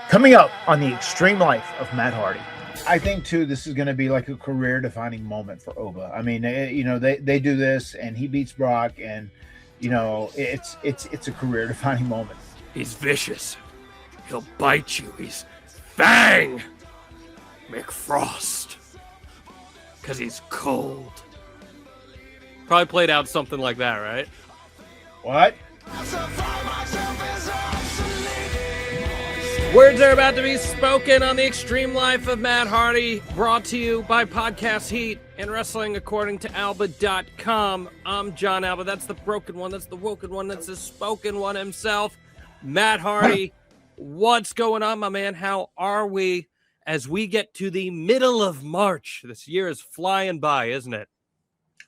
Coming up on the extreme life of Matt Hardy. I think too, this is going to be like a career-defining moment for Oba. I mean, they do this, and he beats Brock, and it's a career-defining moment. He's vicious. He'll bite you. He's Fang McFrost. Because he's cold. Probably played out something like that, right? What? Words are about to be spoken on the extreme life of Matt Hardy, brought to you by Podcast Heat and Wrestling According to Alba.com. I'm John Alba. That's the broken one. That's the woken one. That's the spoken one himself. Matt Hardy, what's going on, my man? How are we as we get to the middle of March? This year is flying by, isn't it?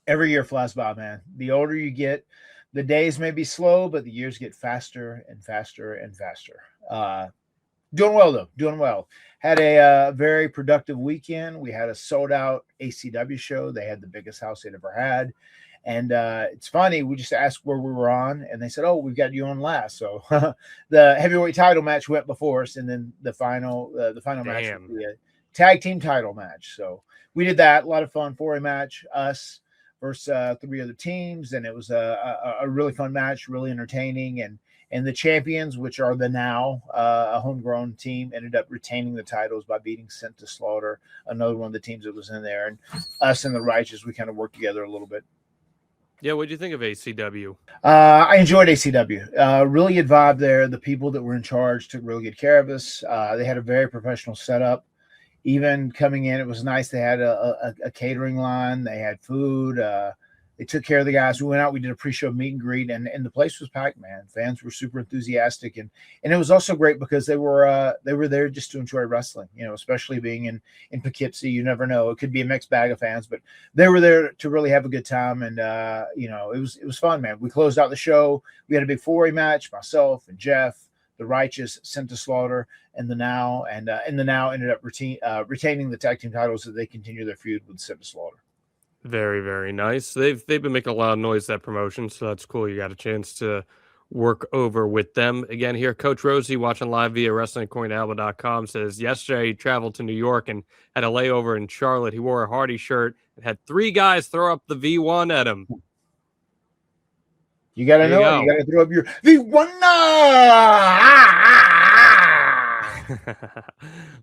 Every year flies by, man. The older you get, the days may be slow, but the years get faster and faster and faster. Doing well, though. Doing well. Had a very productive weekend. We had a sold-out ACW show. They had the biggest house they'd ever had. And it's funny. We just asked where we were on, and they said, oh, we've got you on last. So the heavyweight title match went before us, and then the final match was the tag team title match. So we did that. A lot of fun. 4-way match, us versus 3 other teams, and it was a really fun match, really entertaining. And the champions, which are the Now, a homegrown team, ended up retaining the titles by beating Sent to Slaughter, another one of the teams that was in there. And us and the Righteous, we kind of worked together a little bit. Yeah, what did you think of ACW? I enjoyed ACW. Really good vibe there. The people that were in charge took really good care of us. They had a very professional setup. Even coming in, it was nice. They had a catering line. They had food. They took care of the guys. We went out. We did a pre-show meet and greet, and the place was packed, man. Fans were super enthusiastic, and it was also great because they were there just to enjoy wrestling. Especially being in Poughkeepsie, you never know. It could be a mixed bag of fans, but they were there to really have a good time, and it was fun, man. We closed out the show. We had a big 4-way match. Myself and Jeff, the Righteous, Sent to Slaughter, and the Now, and the Now ended up retaining the tag team titles as they continue their feud with Sent to Slaughter. Very, very nice. They've been making a lot of noise, that promotion, so that's cool. You got a chance to work over with them. Again, here, Coach Rosie, watching live via WrestlingAccordingToAlba.com, says yesterday he traveled to New York and had a layover in Charlotte. He wore a Hardy shirt and had 3 guys throw up the V1 at him. You got to know. You got to throw up your V1.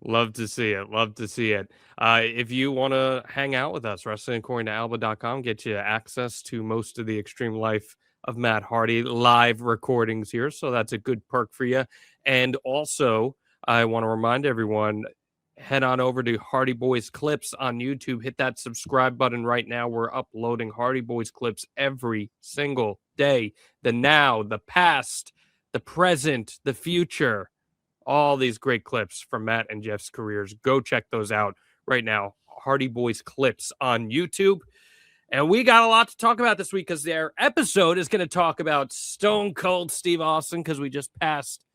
Love to see it. Love to see it. If you want to hang out with us, WrestlingAccordingToAlba.com get you access to most of the Extreme Life of Matt Hardy live recordings here. So that's a good perk for you. And also, I want to remind everyone, head on over to Hardy Boys Clips on YouTube. Hit that subscribe button right now. We're uploading Hardy Boys Clips every single day. The now, the past, the present, the future. All these great clips from Matt and Jeff's careers. Go check those out right now. Hardy Boys Clips on YouTube. And we got a lot to talk about this week because their episode is going to talk about Stone Cold Steve Austin, because we just passed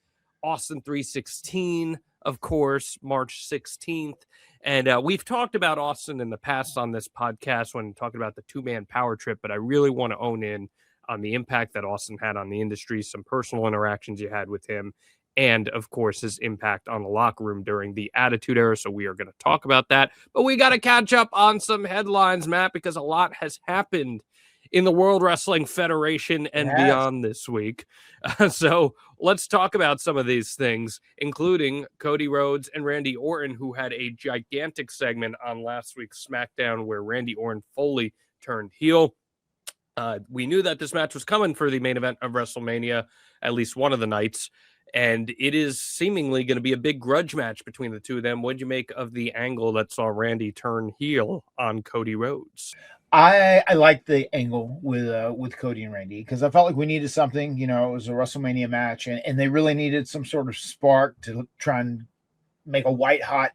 Austin 316, of course, March 16th. And we've talked about Austin in the past on this podcast when talking about the 2-man power trip, but I really want to own in on the impact that Austin had on the industry, some personal interactions you had with him, and, of course, his impact on the locker room during the Attitude Era. So we are going to talk about that. But we got to catch up on some headlines, Matt, because a lot has happened in the World Wrestling Federation and beyond this week. So let's talk about some of these things, including Cody Rhodes and Randy Orton, who had a gigantic segment on last week's SmackDown where Randy Orton fully turned heel. We knew that this match was coming for the main event of WrestleMania, at least one of the nights. And it is seemingly going to be a big grudge match between the two of them. What did you make of the angle that saw Randy turn heel on Cody Rhodes? I like the angle with Cody and Randy because I felt like we needed something. It was a WrestleMania match, and they really needed some sort of spark to try and make a white hot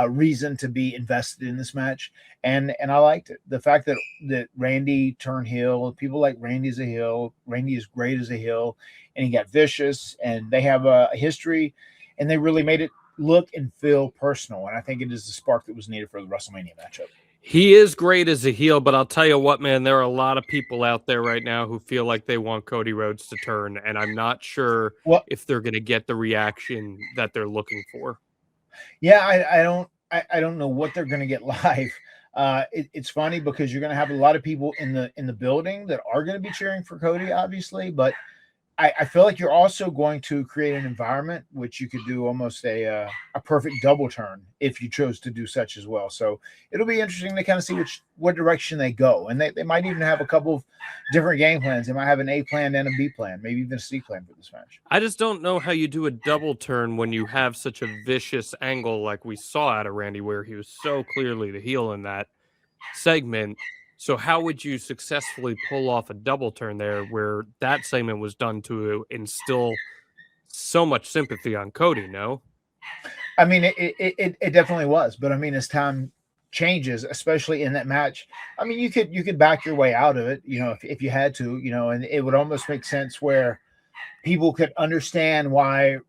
reason to be invested in this match. And I liked it. The fact that Randy turned heel, people like Randy as a heel. Randy is great as a heel, and he got vicious, and they have a history, and they really made it look and feel personal. And I think it is the spark that was needed for the WrestleMania matchup. He is great as a heel, but I'll tell you what, man, there are a lot of people out there right now who feel like they want Cody Rhodes to turn, and I'm not sure Well, if they're going to get the reaction that they're looking for. yeah, I don't know what they're going to get live. It's funny because you're going to have a lot of people in the building that are going to be cheering for Cody, obviously, but I feel like you're also going to create an environment which you could do almost a perfect double turn if you chose to do such as well. So it'll be interesting to kind of see what direction they go, and they might even have a couple of different game plans. They might have an A plan and a B plan, maybe even a C plan for this match. I just don't know how you do a double turn when you have such a vicious angle like we saw out of Randy, where he was so clearly the heel in that segment. So how would you successfully pull off a double turn there where that segment was done to instill so much sympathy on Cody? No, I mean, it definitely was, but I mean, as time changes, especially in that match, I mean, you could back your way out of it, if you had to, and it would almost make sense where people could understand why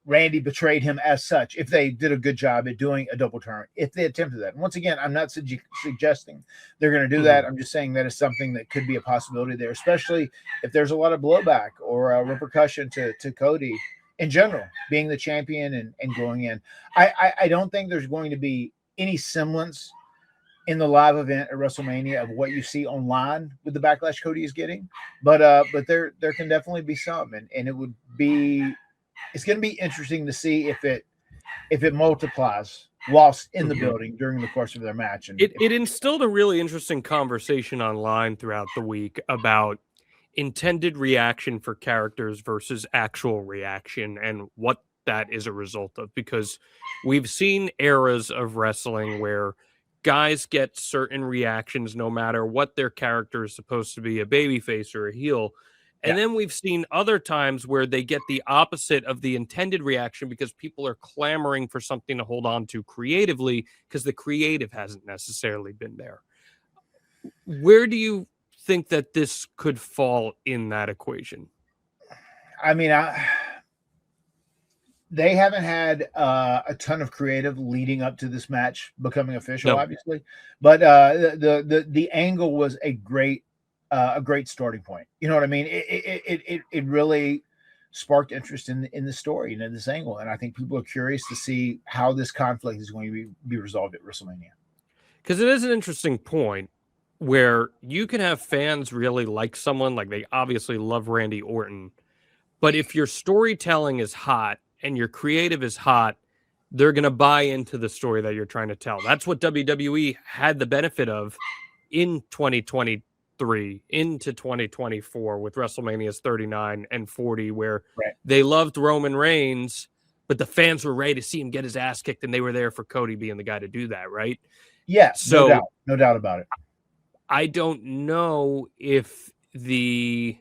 Randy betrayed him as such if they did a good job at doing a double turn, if they attempted that. And once again, I'm not suggesting they're going to do that. I'm just saying that is something that could be a possibility there, especially if there's a lot of blowback or repercussion to Cody in general, being the champion and going in. I don't think there's going to be any semblance in the live event at WrestleMania of what you see online with the backlash Cody is getting, but there can definitely be some, and it would be. It's going to be interesting to see if it multiplies whilst in the building during the course of their match. And it instilled a really interesting conversation online throughout the week about intended reaction for characters versus actual reaction and what that is a result of, because we've seen eras of wrestling where guys get certain reactions no matter what their character is supposed to be, a babyface or a heel. And then we've seen other times where they get the opposite of the intended reaction because people are clamoring for something to hold on to creatively because the creative hasn't necessarily been there. Where do you think that this could fall in that equation? I mean, they haven't had a ton of creative leading up to this match becoming official, obviously, but the angle was a great starting point. You know what I mean? It really sparked interest in the story and in this angle, and I think people are curious to see how this conflict is going to be resolved at WrestleMania. Because it is an interesting point where you can have fans really like someone, like they obviously love Randy Orton, but if your storytelling is hot and your creative is hot, they're going to buy into the story that you're trying to tell. That's what WWE had the benefit of in 2023 into 2024 with WrestleManias 39 and 40, where they loved Roman Reigns, but the fans were ready to see him get his ass kicked, and they were there for Cody being the guy to do that, right? Yeah, so no doubt about it. I don't know if the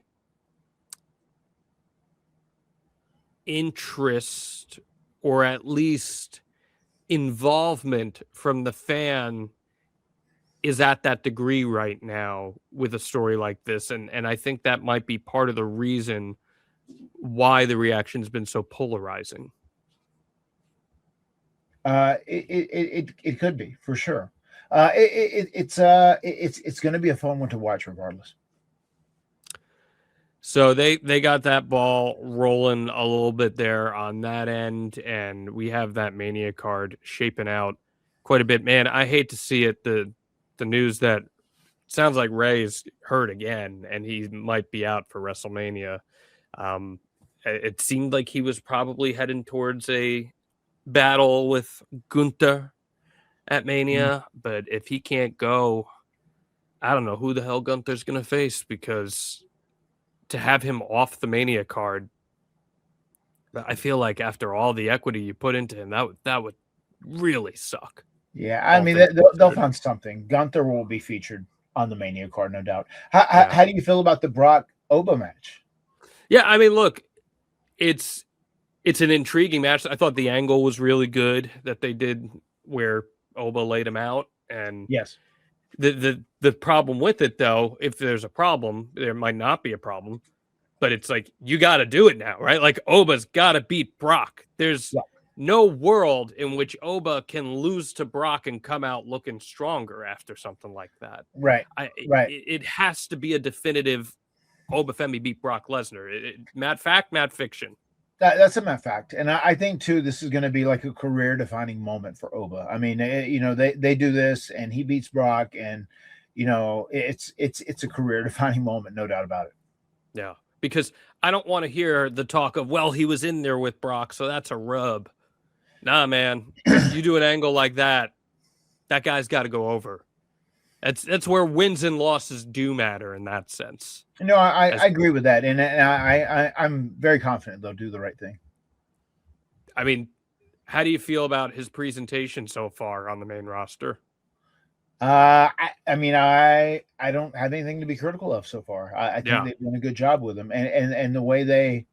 interest or at least involvement from the fan is at that degree right now with a story like this. And I think that might be part of the reason why the reaction has been so polarizing. It could be for sure. It's going to be a fun one to watch regardless. So they got that ball rolling a little bit there on that end, and we have that Mania card shaping out quite a bit. Man, I hate to see it. The news that sounds like Ray's hurt again, and he might be out for WrestleMania. It seemed like he was probably heading towards a battle with Gunther at Mania, but if he can't go, I don't know who the hell Gunther's going to face, because to have him off the Mania card, I feel like after all the equity you put into him, that would really suck. Yeah, I mean, they'll find something. Gunther will be featured on the Mania card, no doubt. How do you feel about the Brock Oba match? Yeah, I mean, look, it's an intriguing match. I thought the angle was really good that they did where Oba laid him out. And yes, the problem with it, though, if there's a problem, there might not be a problem, but it's like, you got to do it now, right? Like, Oba's got to beat Brock. There's no world in which Oba can lose to Brock and come out looking stronger after something like that. Right. It has to be a definitive Oba Femi beat Brock Lesnar. Mad fact, mad fiction. That's a matter fact, and I think too this is going to be like a career-defining moment for Oba. I mean, they do this, and he beats Brock, and it's a career-defining moment, no doubt about it. Yeah, because I don't want to hear the talk of, well, he was in there with Brock, so that's a rub. Nah, man, you do an angle like that, that guy's got to go over. That's where wins and losses do matter in that sense. No, I agree with that, and I'm very confident they'll do the right thing. I mean, how do you feel about his presentation so far on the main roster? I mean, I don't have anything to be critical of so far. I think they've done a good job with him, and the way they,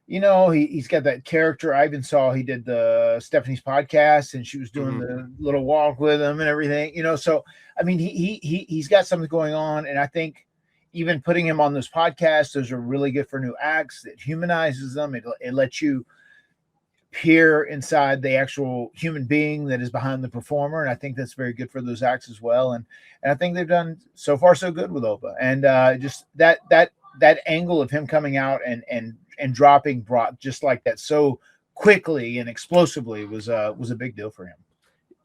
he's got that character. I even saw he did the Stephanie's podcast, and she was doing the little walk with him and everything. So I mean, he's got something going on, and I think even putting him on those podcasts, those are really good for new acts. It humanizes them. It lets you peer inside the actual human being that is behind the performer, and I think that's very good for those acts as well. And I think they've done so far so good with Oba, and just that angle of him coming out and dropping Brock just like that so quickly and explosively was a big deal for him.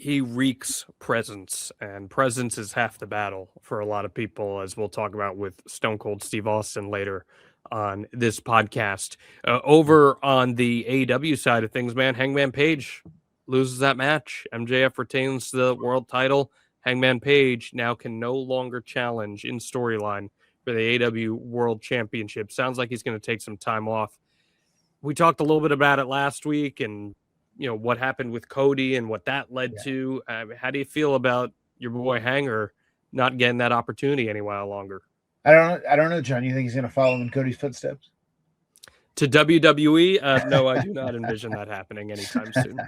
He reeks presence, and presence is half the battle for a lot of people, as we'll talk about with Stone Cold Steve Austin later on this podcast. Over on the AEW side of things, man, Hangman Page loses that match. MJF retains the world title. Hangman Page now can no longer challenge in storyline for the AEW World Championship. Sounds like he's going to take some time off. We talked a little bit about it last week, and what happened with Cody and what that led to. How do you feel about your boy Hanger not getting that opportunity any while longer? I don't know, John. You think he's going to follow in Cody's footsteps to WWE? No, I do not envision that happening anytime soon.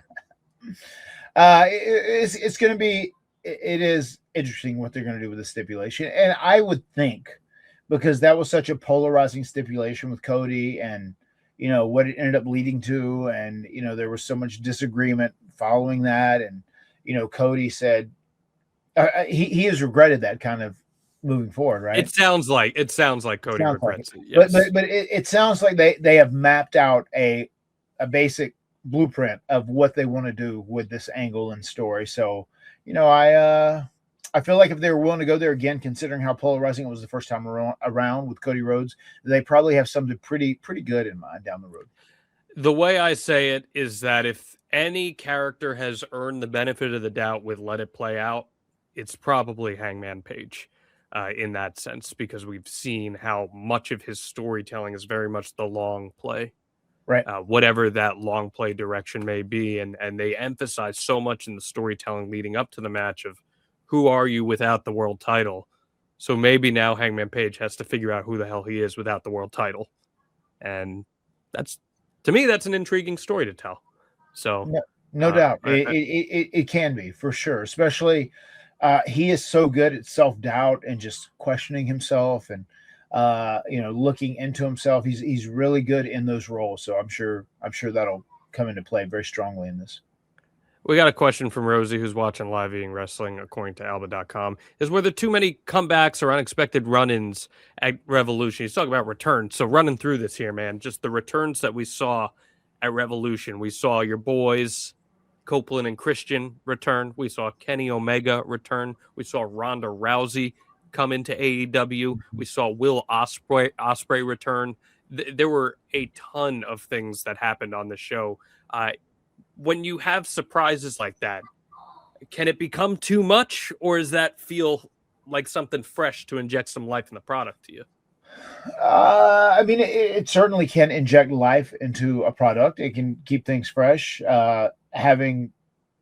It's going to be. It is interesting what they're going to do with the stipulation, and I would think because that was such a polarizing stipulation with Cody, and what it ended up leading to, and there was so much disagreement following that, and Cody said he has regretted that kind of moving forward, right? It sounds like Cody regrets it. Yes. But it sounds like they have mapped out a basic blueprint of what they want to do with this angle and story. So I feel like if they were willing to go there again, considering how polarizing it was the first time around with Cody Rhodes, they probably have something pretty good in mind down the road. The way I say it is that if any character has earned the benefit of the doubt with Let It Play Out, it's probably Hangman Page in that sense, because we've seen how much of his storytelling is very much the long play. Right. Whatever that long play direction may be. And they emphasize so much in the storytelling leading up to the match of who are you without the world title? So maybe now Hangman Page has to figure out who the hell he is without the world title. And to me, that's an intriguing story to tell. So no doubt. It can be, for sure. Especially he is so good at self-doubt and just questioning himself and looking into himself. He's really good in those roles. So I'm sure that'll come into play very strongly in this. We got a question from Rosie, who's watching Live Eating Wrestling, according to Alba.com. Were there too many comebacks or unexpected run-ins at Revolution? He's talking about returns. So running through this here, man, just the returns that we saw at Revolution. We saw your boys, Copeland and Christian, return. We saw Kenny Omega return. We saw Ronda Rousey come into AEW. We saw Will Ospreay return. There were a ton of things that happened on the show. When you have surprises like that, can it become too much, or does that feel like something fresh to inject some life in the product to you? I mean, it certainly can inject life into a product. It can keep things fresh. Having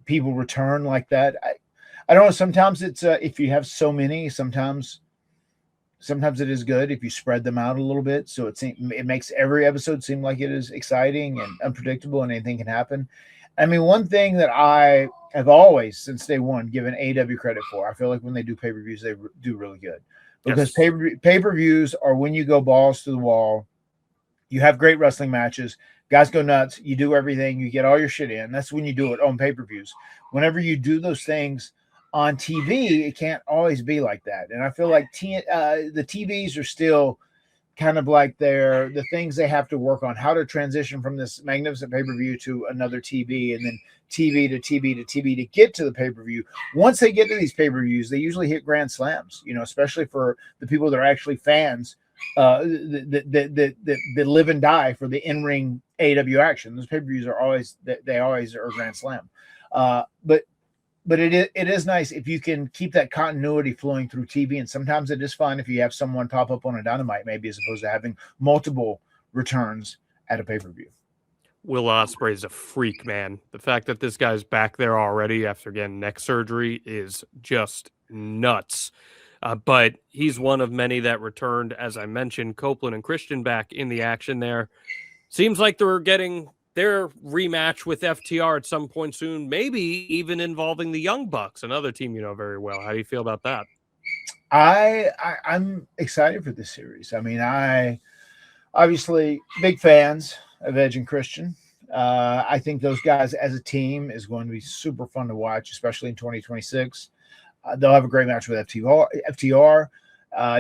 people return like that, I don't know. Sometimes it's if you have so many, sometimes it is good if you spread them out a little bit. So it makes every episode seem like it is exciting and unpredictable, and anything can happen. I mean, one thing that I have always, since day one, given AEW credit for, I feel like when they do pay-per-views, they do really good. Because pay-per-views are when you go balls to the wall. You have great wrestling matches. Guys go nuts. You do everything. You get all your shit in. That's when you do it on pay-per-views. Whenever you do those things on TV, it can't always be like that. And I feel like the TVs are still kind of like the things they have to work on, how to transition from this magnificent pay-per-view to another TV, and then TV to TV to TV to get to the pay-per-view. Once they get to these pay-per-views, they usually hit grand slams, especially for the people that are actually fans that live and die for the in-ring AEW action. Those pay-per-views are always are grand slam. But it is nice if you can keep that continuity flowing through TV, and sometimes it is fun if you have someone pop up on a Dynamite, maybe, as opposed to having multiple returns at a pay-per-view. Will Ospreay is a freak, man. The fact that this guy's back there already after getting neck surgery is just nuts. But he's one of many that returned, as I mentioned. Copeland and Christian back in the action there. Seems like they're getting their rematch with FTR at some point soon, maybe even involving the Young Bucks, another team you know very well. How do you feel about that? I'm excited for this series. I mean, I obviously big fans of Edge and Christian. I think those guys as a team is going to be super fun to watch, especially in 2026. They'll have a great match with FTR.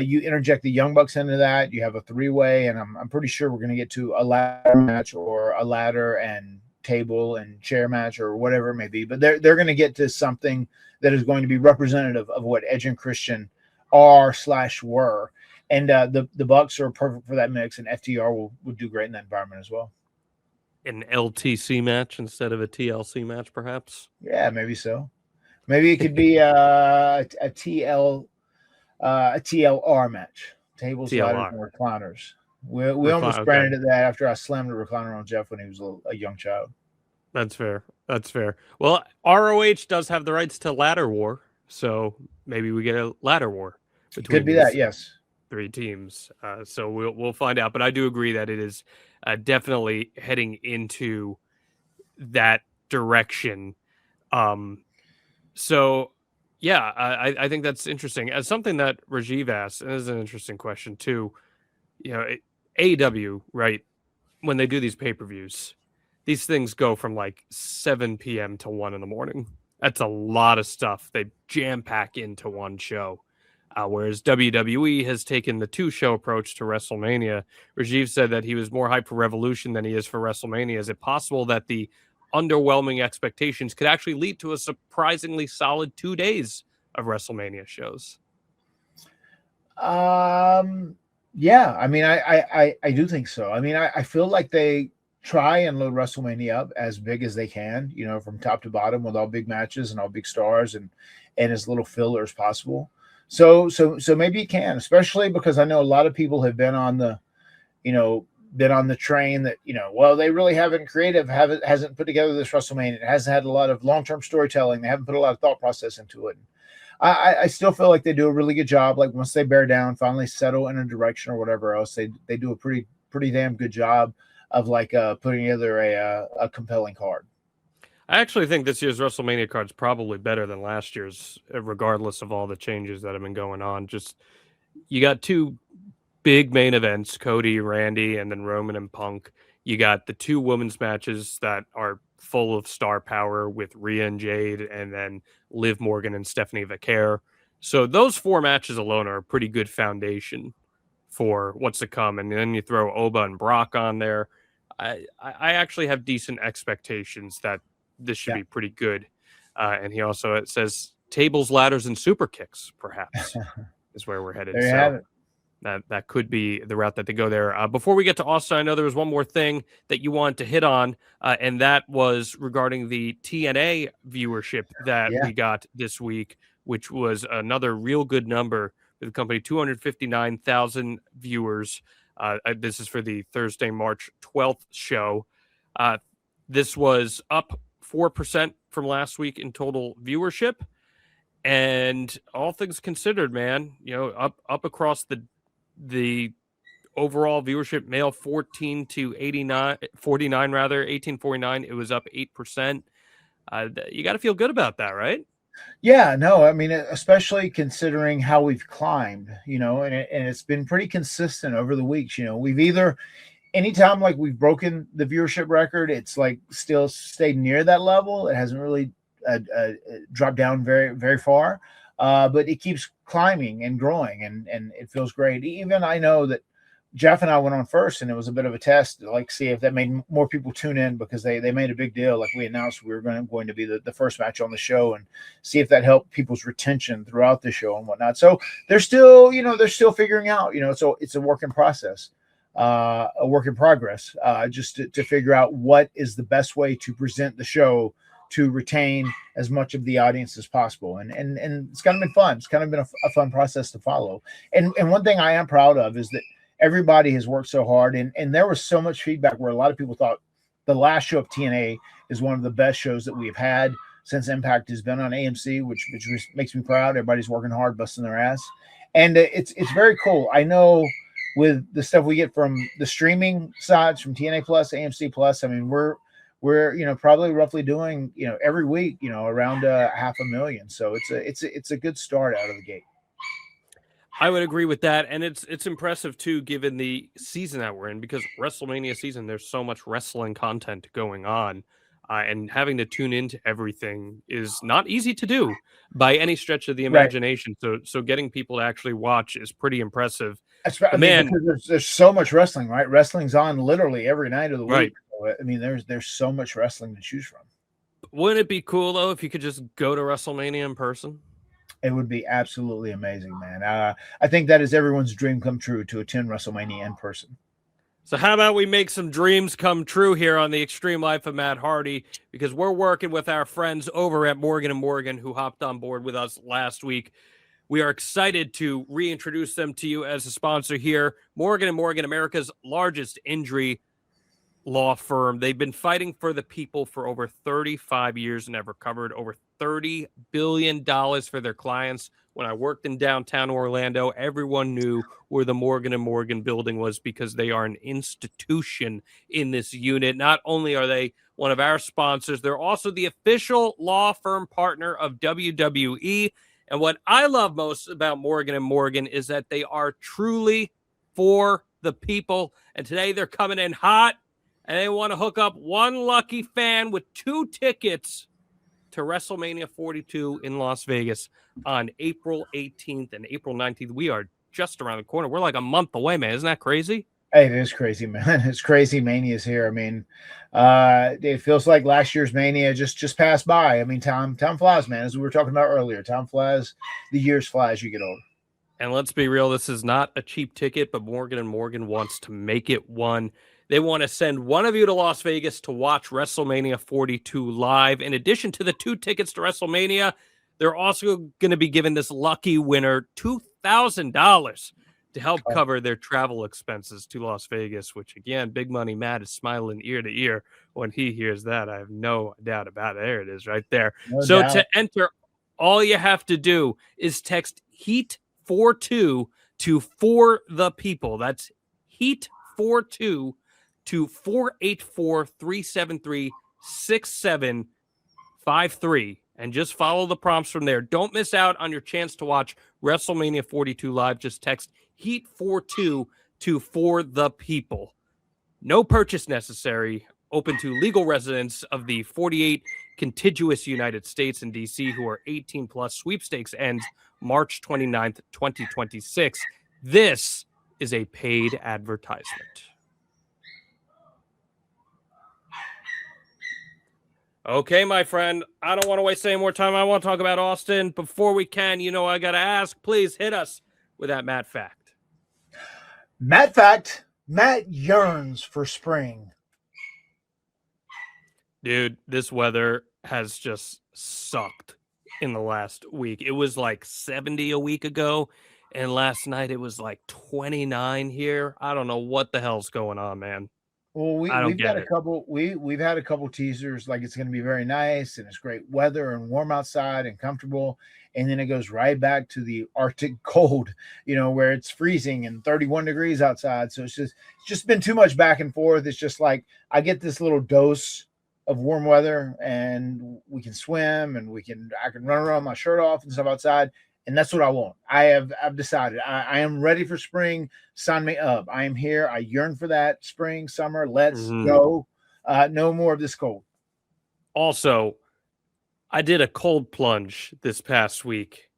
You interject the Young Bucks into that, you have a three-way, and I'm pretty sure we're going to get to a ladder match or a ladder and table and chair match or whatever it may be. But they're going to get to something that is going to be representative of what Edge and Christian are/were. And the Bucks are perfect for that mix, and FTR will do great in that environment as well. An LTC match instead of a TLC match, perhaps? Yeah, maybe so. Maybe it could be a TLR match, tables, ladders, and recliners. We almost branded it that after I slammed the recliner on Jeff when he was a young child. That's fair. That's fair. Well, ROH does have the rights to ladder war, so maybe we get a ladder war between could be that, yes. Three teams. So we'll find out. But I do agree that it is definitely heading into that direction. So. Yeah, I think that's interesting. As something that Rajiv asked, and this is an interesting question too. AEW, right? When they do these pay-per-views, these things go from like 7 p.m. to 1 in the morning. That's a lot of stuff they jam-pack into one show. Whereas WWE has taken the 2-show approach to WrestleMania. Rajiv said that he was more hyped for Revolution than he is for WrestleMania. Is it possible that the underwhelming expectations could actually lead to a surprisingly solid 2 days of WrestleMania shows? Yeah, I mean, I do think so. I mean, I feel like they try and load WrestleMania up as big as they can, from top to bottom with all big matches and all big stars and as little filler as possible. So maybe it can, especially because I know a lot of people have been on the, been on the train that, well, they really hasn't put together this WrestleMania. It hasn't had a lot of long-term storytelling. They haven't put a lot of thought process into it. I still feel like they do a really good job. Like once they bear down, finally settle in a direction or whatever else, they do a pretty damn good job of like putting together a compelling card. I actually think this year's WrestleMania card is probably better than last year's, regardless of all the changes that have been going on. Just you got two big main events, Cody, Randy, and then Roman and Punk. You got the 2 women's matches that are full of star power with Rhea and Jade, and then Liv Morgan and Stephanie Vaquer. So those 4 matches alone are a pretty good foundation for what's to come. And then you throw Oba and Brock on there. I actually have decent expectations that this should be pretty good. And he also, it says tables, ladders, and super kicks, perhaps, is where we're headed. There you have it. That could be the route that they go there. Before we get to Austin, I know there was one more thing that you wanted to hit on, and that was regarding the TNA viewership that we got this week, which was another real good number for the company, 259,000 viewers. This is for the Thursday, March 12th show. This was up 4% from last week in total viewership. And all things considered, man, up across the overall viewership, male 14 to 49 rather, 1849, it was up 8%. You got to feel good about that, right? Yeah, no, I mean, especially considering how we've climbed, and it's been pretty consistent over the weeks. We've either anytime like we've broken the viewership record, it's like still stayed near that level. It hasn't really dropped down very far, but it keeps climbing and growing, and it feels great. Even I know that Jeff and I went on first, and it was a bit of a test to like see if that made more people tune in, because they made a big deal. Like we announced we were going to be the first match on the show, and see if that helped people's retention throughout the show and whatnot. So they're still, they're still figuring out, so it's a work in process, a work in progress, just to figure out what is the best way to present the show to retain as much of the audience as possible. And it's kind of been fun. It's kind of been a fun process to follow. And one thing I am proud of is that everybody has worked so hard, and there was so much feedback where a lot of people thought the last show of TNA is one of the best shows that we've had since Impact has been on AMC, which makes me proud. Everybody's working hard, busting their ass, and it's very cool. I know with the stuff we get from the streaming sides, from TNA Plus, AMC Plus, I mean, we're probably roughly doing every week around 500,000. So it's a good start out of the gate. I would agree with that, and it's impressive too, given the season that we're in, because WrestleMania season, there's so much wrestling content going on, and having to tune into everything is not easy to do by any stretch of the imagination. Right. So getting people to actually watch is pretty impressive. Because there's so much wrestling, right? Wrestling's on literally every night of the week. Right. So, I mean, there's so much wrestling to choose from. Wouldn't it be cool though if you could just go to WrestleMania in person? It would be absolutely amazing, man. I think that is everyone's dream come true, to attend WrestleMania in person. So how about we make some dreams come true here on the Extreme Life of Matt Hardy, because we're working with our friends over at Morgan & Morgan, who hopped on board with us last week. We are excited to reintroduce them to you as a sponsor here. Morgan & Morgan, America's largest injury law firm. They've been fighting for the people for over 35 years and have recovered over $30 billion for their clients. When I worked in downtown Orlando, everyone knew where the Morgan & Morgan building was, because they are an institution in this unit. Not only are they one of our sponsors, they're also the official law firm partner of WWE. And what I love most about Morgan & Morgan is that they are truly for the people. And today they're coming in hot, and they want to hook up one lucky fan with 2 tickets to WrestleMania 42 in Las Vegas on April 18th and April 19th. We are just around the corner. We're like a month away, man. Isn't that crazy? Hey, it is crazy, man. It's crazy. Mania's here. I mean, it feels like last year's Mania just passed by. I mean, time flies, man. As we were talking about earlier, time flies. The years fly as you get older. And let's be real, this is not a cheap ticket, but Morgan & Morgan wants to make it one. They want to send one of you to Las Vegas to watch WrestleMania 42 live. In addition to the 2 tickets to WrestleMania, they're also going to be giving this lucky winner $2,000 to help cover their travel expenses to Las Vegas, which, again, Big Money Matt is smiling ear to ear when he hears that. I have no doubt about it. There it is right there. No doubt. To enter, all you have to do is text HEAT42 to For the People. That's HEAT42 to 484-373-6753, and just follow the prompts from there. Don't miss out on your chance to watch WrestleMania 42 live. Just text HEAT42 to For the People. No purchase necessary. Open to legal residents of the 48 contiguous United States and D.C. who are 18 plus. Sweepstakes ends March 29th, 2026. This is a paid advertisement. Okay, my friend, I don't want to waste any more time. I want to talk about Austin. Before we can, I got to ask, please hit us with that Matt Fact. Matt Fact, Matt yearns for spring. Dude, this weather has just sucked in the last week. It was like 70 a week ago, and last night it was like 29 here. I don't know what the hell's going on, man. Well, we've had a couple. We've had a couple teasers, like it's going to be very nice and it's great weather and warm outside and comfortable, and then it goes right back to the Arctic cold, where it's freezing and 31 degrees outside. So it's just been too much back and forth. It's just like I get this little dose of warm weather, and we can swim and I can run around my shirt off and stuff outside, and that's what I want. I've decided I am ready for spring. Sign me up. I am here. I yearn for that spring, summer. Let's go. No more of this cold. Also, I did a cold plunge this past week.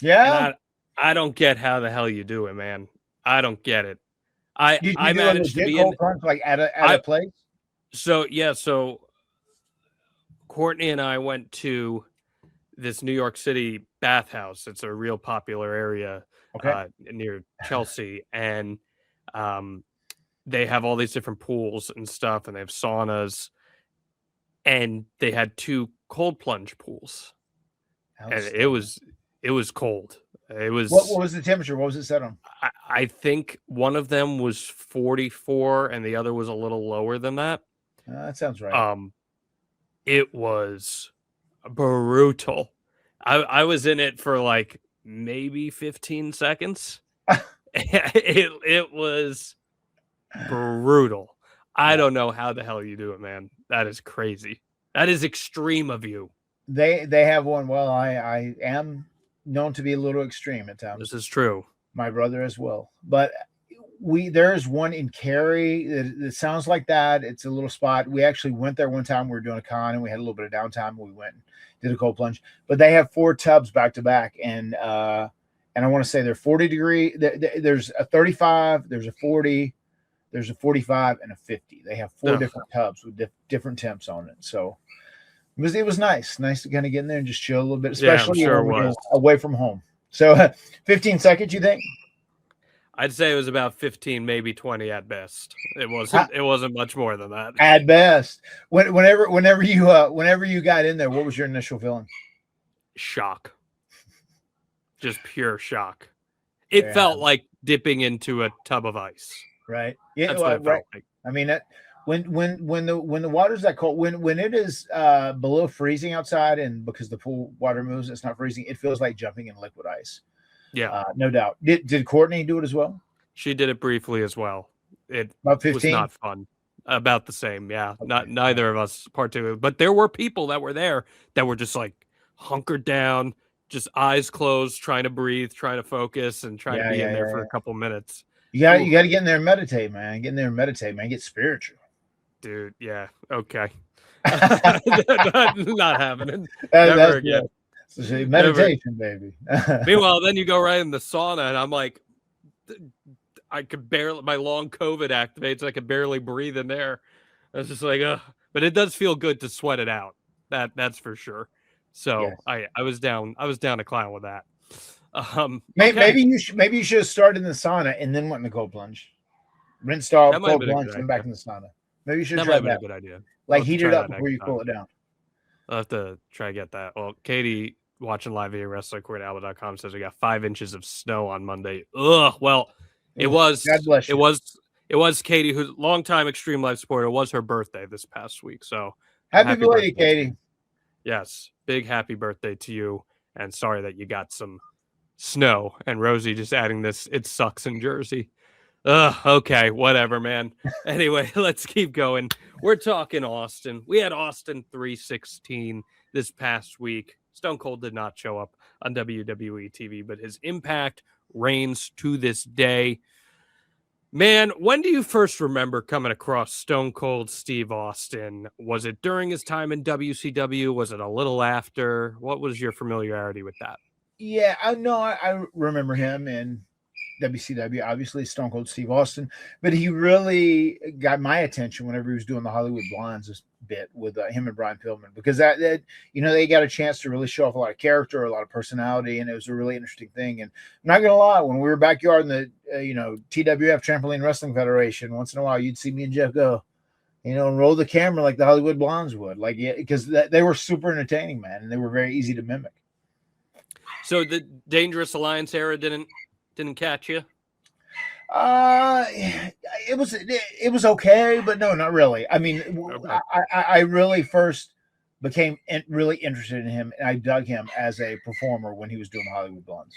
Yeah. And I don't get how the hell you do it, man. I don't get it. I managed to be cold plunge like at a place. So Courtney and I went to this New York City bathhouse. It's a real popular area near Chelsea, and they have all these different pools and stuff, and they have saunas, and they had 2 cold plunge pools, and it was cold. It was what was the temperature? What was it set on? I think one of them was 44, and the other was a little lower than that. That sounds right. It was brutal. I was in it for like maybe 15 seconds. it was brutal. I don't know how the hell you do it, man. That is crazy. That is extreme of you. They have one. Well, I am known to be a little extreme at times. This is true. My brother as well. But there's one in Cary that sounds like that. It's a little spot. We actually went there one time. We were doing a con and we had a little bit of downtime. We went and did a cold plunge. But they have 4 tubs back to back, and I want to say they're 40 degree. There's a 35, there's a 40, there's a 45, and a 50. They have 4 different tubs with different temps on it. So it was nice to kind of get in there and just chill a little bit, especially away from home. So 15 seconds, you think? I'd say it was about 15, maybe 20 at best. It wasn't much more than that. At best. Whenever you got in there, what was your initial feeling? Shock. Just pure shock. It felt like dipping into a tub of ice. Right. Yeah. That's what it felt like. I mean, when the water's that cold, when it is below freezing outside, and because the pool water moves, it's not freezing. It feels like jumping in liquid ice. Yeah, no doubt. Did Courtney do it as well? She did it briefly as well. It about 15? Was not fun. About the same. Yeah, okay. Neither of us partook, but there were people that were there that were just like hunkered down, just eyes closed, trying to breathe, trying to focus, and trying to be in there for a couple minutes. You got to get in there and meditate, man. Get in there and meditate, man. Get spiritual. Dude, yeah, okay. Not happening. Never again. So meditation, baby. Meanwhile, then you go right in the sauna, and I'm like, I could barely, my long COVID activates, I could barely breathe in there. I was just like, but it does feel good to sweat it out. That's for sure. So yes. I was down to clown with that. Maybe you should have started in the sauna and then went in the cold plunge. Rinsed off, cold plunge, and back in the sauna. Maybe you should have tried that. That might have been a good idea. Like heat it up before you cool it down. I'll have to try to get that. Well, Katie, watching live via WrestlingCourtAlba.com, says we got 5 inches of snow on Monday. Ugh. Well, it was Katie, who's longtime Extreme Life supporter. It was her birthday this past week. So happy birthday, Katie. Yes. Big happy birthday to you. And sorry that you got some snow. And Rosie just adding this, it sucks in Jersey. Okay, whatever, man. Anyway, let's keep going. We're talking Austin. We had Austin 316 this past week. Stone Cold did not show up on WWE TV, but his impact reigns to this day. Man, when do you first remember coming across Stone Cold Steve Austin? Was it during his time in WCW? Was it a little after? What was your familiarity with that? Yeah, I remember him in WCW, obviously Stone Cold Steve Austin, but he really got my attention whenever he was doing the Hollywood Blondes bit with him and Brian Pillman, because that they got a chance to really show off a lot of character, a lot of personality, and it was a really interesting thing. And I'm not gonna lie, when we were backyard in the TWF Trampoline Wrestling Federation, once in a while you'd see me and Jeff go, and roll the camera like the Hollywood Blondes would, because they were super entertaining, man, and they were very easy to mimic. So the Dangerous Alliance era didn't catch you? It was okay, but no, not really. I mean, okay. I really first became really interested in him, and I dug him as a performer when he was doing the Hollywood Blondes.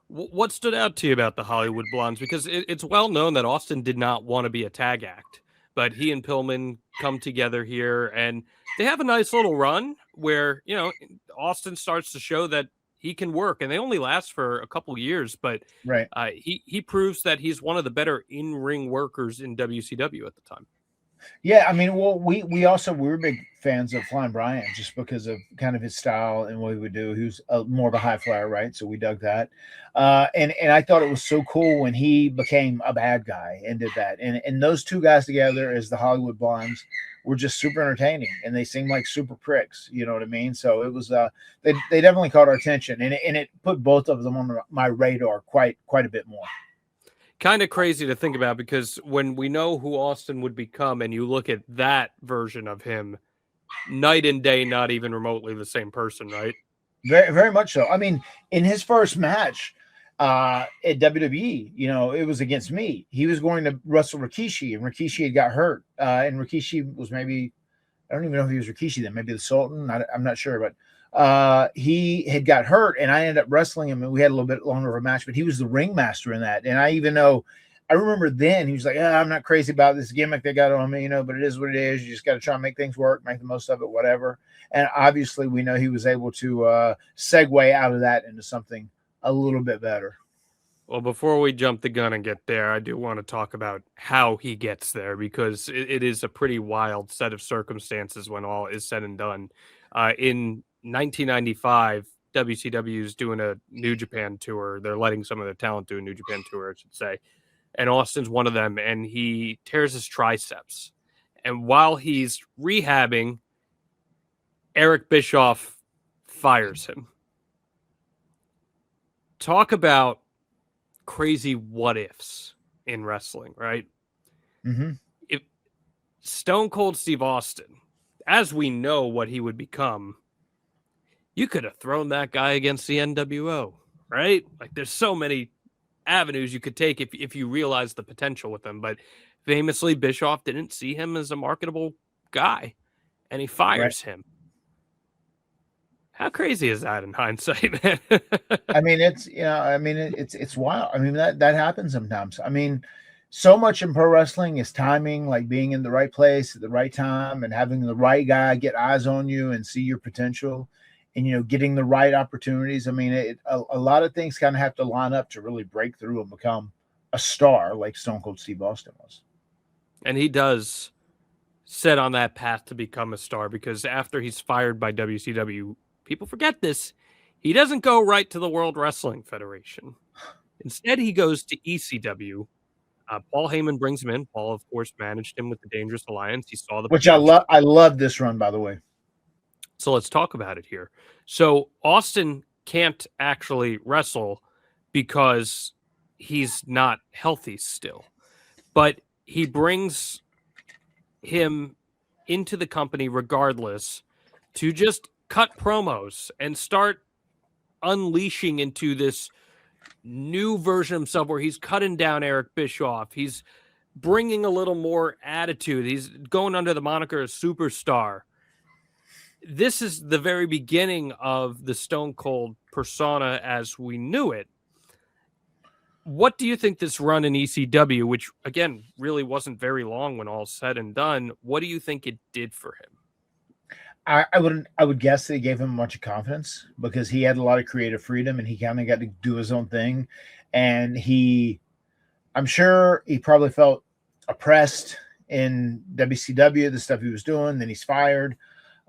What stood out to you about the Hollywood Blondes? Because it's well known that Austin did not want to be a tag act, but he and Pillman come together here, and they have a nice little run where, Austin starts to show that he can work, and they only last for a couple years, but Right. he proves that he's one of the better in-ring workers in WCW at the time. Yeah, I mean, well, we were big fans of Flying Brian just because of kind of his style and what he would do. He was more of a high flyer, right? So we dug that, and I thought it was so cool when he became a bad guy and did that. And those two guys together as the Hollywood Blondes were just super entertaining, and they seemed like super pricks. You know what I mean? So it was they definitely caught our attention, and it put both of them on my radar quite a bit more. Kind of crazy to think about, because when we know who Austin would become and you look at that version of him, night and day, not even remotely the same person, right? Very, very much so. I mean, in his first match at WWE, it was against me. He was going to wrestle Rikishi, and Rikishi had got hurt. And Rikishi was maybe, I don't even know if he was Rikishi then, maybe the Sultan. I'm not sure, but he had got hurt, and I ended up wrestling him, and we had a little bit longer of a match, but he was the ringmaster in that. And I remember then he was like, I'm not crazy about this gimmick they got on me, but it is what it is. You just got to try and make things work, make the most of it, whatever. And obviously we know he was able to segue out of that into something a little bit better. Well, before we jump the gun and get there, I do want to talk about how he gets there, because it is a pretty wild set of circumstances when all is said and done. In 1995, WCW is doing a New Japan tour. They're letting some of their talent do a New Japan tour, I should say. And Austin's one of them, and he tears his triceps. And while he's rehabbing, Eric Bischoff fires him. Talk about crazy what ifs in wrestling, right? Mm-hmm. If Stone Cold Steve Austin, as we know what he would become, you could have thrown that guy against the NWO, right? Like, there's so many avenues you could take if you realize the potential with him. But famously, Bischoff didn't see him as a marketable guy, and he fires him. How crazy is that in hindsight, man? I mean, it's wild. I mean, that happens sometimes. I mean, so much in pro wrestling is timing, like being in the right place at the right time and having the right guy get eyes on you and see your potential, and getting the right opportunities. I mean, a lot of things kind of have to line up to really break through and become a star like Stone Cold Steve Austin was. And he does set on that path to become a star, because after he's fired by WCW, people forget this, he doesn't go right to the World Wrestling Federation. Instead, he goes to ECW. Paul Heyman brings him in. Paul, of course, managed him with the Dangerous Alliance. He saw the which potential. I love this run, by the way. So let's talk about it here. So Austin can't actually wrestle because he's not healthy still, but he brings him into the company regardless to just cut promos and start unleashing into this new version of himself where he's cutting down Eric Bischoff. He's bringing a little more attitude. He's going under the moniker of Superstar. This is the very beginning of the Stone Cold persona as we knew it. What do you think this run in ECW, which again really wasn't very long when all's said and done, what do you think it did for him? I would guess that it gave him a bunch of confidence, because he had a lot of creative freedom and he kind of got to do his own thing. And I'm sure he probably felt oppressed in WCW, the stuff he was doing. Then he's fired.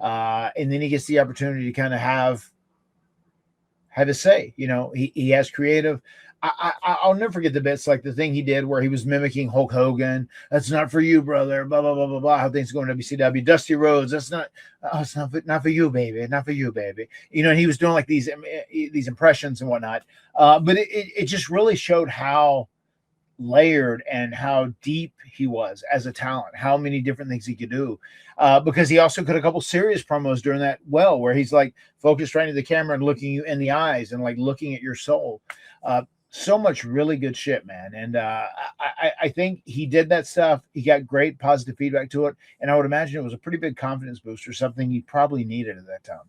And then he gets the opportunity to kind of have his say. He has creative. I'll never forget the bits, like the thing he did where he was mimicking Hulk Hogan. That's not for you, brother. Blah blah blah blah blah. How things go in WCW. Dusty Rhodes. That's not. Oh, it's not for you, baby. Not for you, baby. And he was doing like these impressions and whatnot. But it just really showed how layered and how deep he was as a talent. How many different things he could do. Because he also cut a couple serious promos during that, where he's like focused right into the camera and looking you in the eyes and like looking at your soul. So much really good shit, man. And I think he did that stuff. He got great positive feedback to it. And I would imagine it was a pretty big confidence booster, something he probably needed at that time.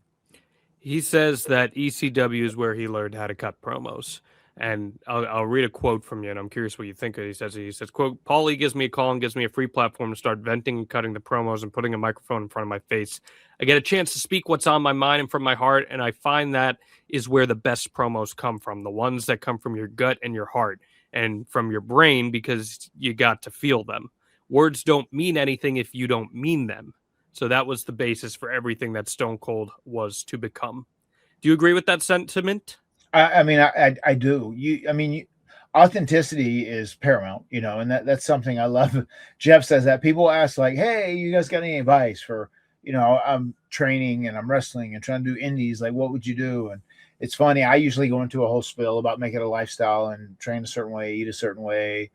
He says that ECW is where he learned how to cut promos. And I'll read a quote from you, and I'm curious what you think. He says, quote, Paulie gives me a call and gives me a free platform to start venting and cutting the promos and putting a microphone in front of my face. I get a chance to speak what's on my mind and from my heart, and I find that is where the best promos come from, the ones that come from your gut and your heart and from your brain, because you got to feel them. Words don't mean anything if you don't mean them. So that was the basis for everything that Stone Cold was to become. Do you agree with that sentiment? I mean, I do. Authenticity is paramount, and that's something I love. Jeff says that people ask like, "Hey, you guys got any advice for, I'm training and I'm wrestling and trying to do indies. Like, what would you do?" And it's funny. I usually go into a whole spiel about making a lifestyle and train a certain way, eat a certain way,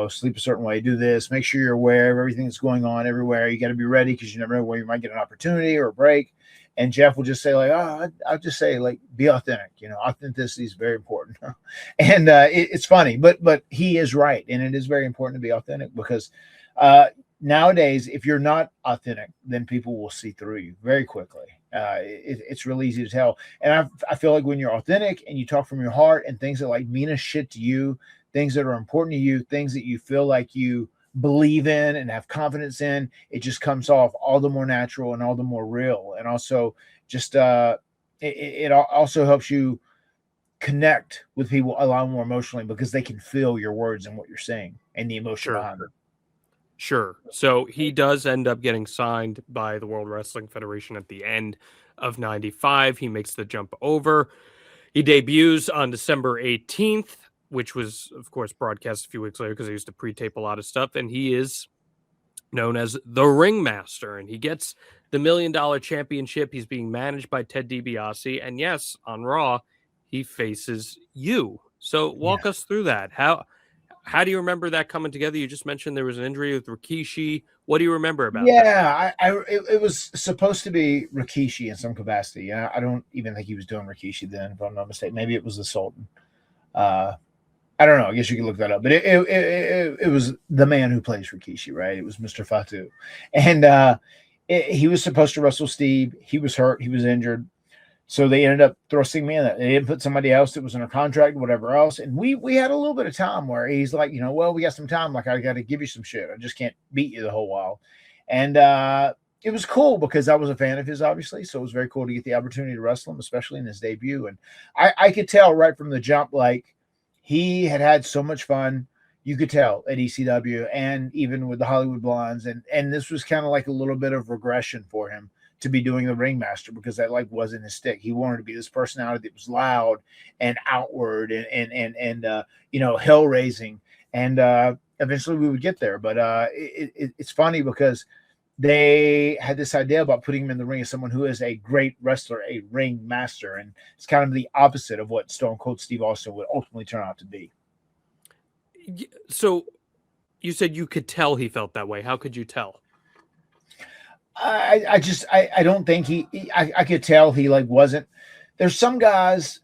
sleep a certain way, do this, make sure you're aware of everything that's going on everywhere. You got to be ready because you never know where you might get an opportunity or a break. And Jeff will just say like, I'll just say like, be authentic. Authenticity is very important. And it's funny, but he is right. And it is very important to be authentic because nowadays, if you're not authentic, then people will see through you very quickly. It's really easy to tell. And I feel like when you're authentic and you talk from your heart and things that like mean a shit to you, things that are important to you, things that you feel like you believe in and have confidence in, it just comes off all the more natural and all the more real. And also just it also helps you connect with people a lot more emotionally because they can feel your words and what you're saying and the emotion behind it. Sure. So he does end up getting signed by the World Wrestling Federation at the end of 95. He makes the jump over. He debuts on December 18th, which was, of course, broadcast a few weeks later because I used to pre-tape a lot of stuff. And he is known as the Ringmaster. And he gets the $1 Million Championship. He's being managed by Ted DiBiase. And yes, on Raw, he faces you. So walk us through that. How do you remember that coming together? You just mentioned there was an injury with Rikishi. What do you remember about that? Yeah, it was supposed to be Rikishi in some capacity. I don't even think he was doing Rikishi then, if I'm not mistaken. Maybe it was the Sultan. I don't know. I guess you could look that up. But it was the man who plays Rikishi, right? It was Mr. Fatu. And he was supposed to wrestle Steve. He was hurt. He was injured. So they ended up thrusting me in that. They didn't put somebody else that was under contract, whatever else. And we had a little bit of time where he's like, well, we got some time. Like, I got to give you some shit. I just can't beat you the whole while. And it was cool because I was a fan of his, obviously. So it was very cool to get the opportunity to wrestle him, especially in his debut. And I could tell right from the jump, like, he had so much fun. You could tell at ECW and even with the Hollywood Blondes. And this was kind of like a little bit of regression for him to be doing the Ringmaster because that like wasn't his stick. He wanted to be this personality that was loud and outward and hell raising. And eventually we would get there. But it's funny because they had this idea about putting him in the ring as someone who is a great wrestler, a ring master. And it's kind of the opposite of what Stone Cold Steve Austin would ultimately turn out to be. So you said you could tell he felt that way. How could you tell? I don't think I could tell he like wasn't. There's some guys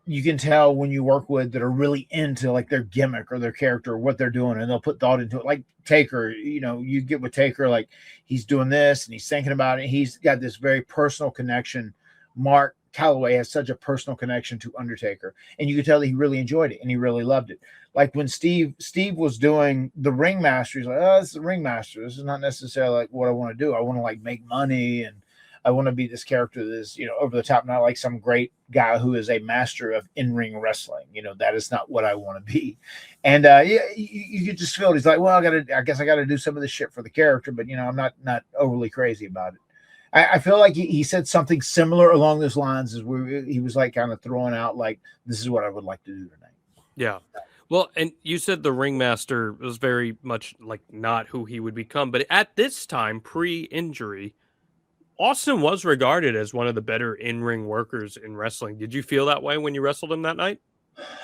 you can tell when you work with that are really into like their gimmick or their character or what they're doing, and they'll put thought into it. Like Taker, you get with Taker, like he's doing this and he's thinking about it. He's got this very personal connection. Mark Calloway has such a personal connection to Undertaker, and you could tell that he really enjoyed it and he really loved it. Like when Steve was doing the Ringmaster, he's like, "Oh, this is the Ringmaster. This is not necessarily like what I want to do. I want to like make money and I want to be this character that's, over the top, not like some great guy who is a master of in-ring wrestling. That is not what I want to be." And you could just feel it. He's like, well, I guess I got to do some of this shit for the character, but I'm not overly crazy about it. I feel like he said something similar along those lines as where he was like kind of throwing out like, this is what I would like to do tonight. Yeah. Well, and you said the Ringmaster was very much like not who he would become, but at this time, pre-injury, Austin was regarded as one of the better in-ring workers in wrestling. Did you feel that way when you wrestled him that night?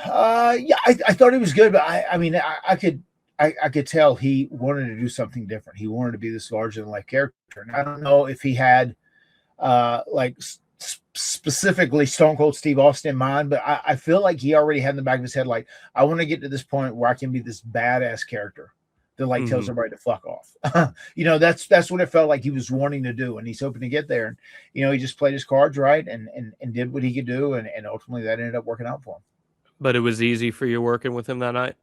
Yeah, I thought he was good, but I could tell he wanted to do something different. He wanted to be this larger than life character. And I don't know if he had specifically Stone Cold Steve Austin in mind, but I feel like he already had in the back of his head, like, I want to get to this point where I can be this badass character that like tells everybody to fuck off. That's what it felt like he was wanting to do, and he's hoping to get there. And he just played his cards right and did what he could do, and ultimately that ended up working out for him. But it was easy for you working with him that night?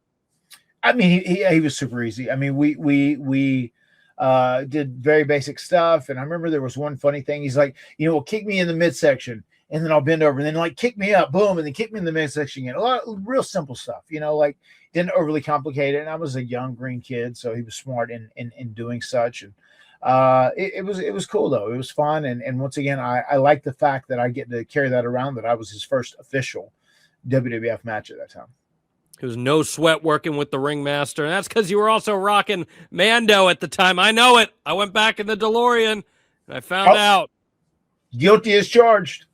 I mean, he was super easy. I mean, we did very basic stuff, and I remember there was one funny thing. He's like, well, kick me in the midsection, and then I'll bend over, and then like kick me up, boom, and then kick me in the midsection again. A lot of real simple stuff, like didn't overly complicate it. And I was a young green kid, so he was smart in doing such. And it was cool though. It was fun, and once again, I like the fact that I get to carry that around. That I was his first official WWF match at that time. It was no sweat working with the ringmaster, and that's because you were also rocking Mando at the time. I know it. I went back in the DeLorean, and I found out. Guilty as charged.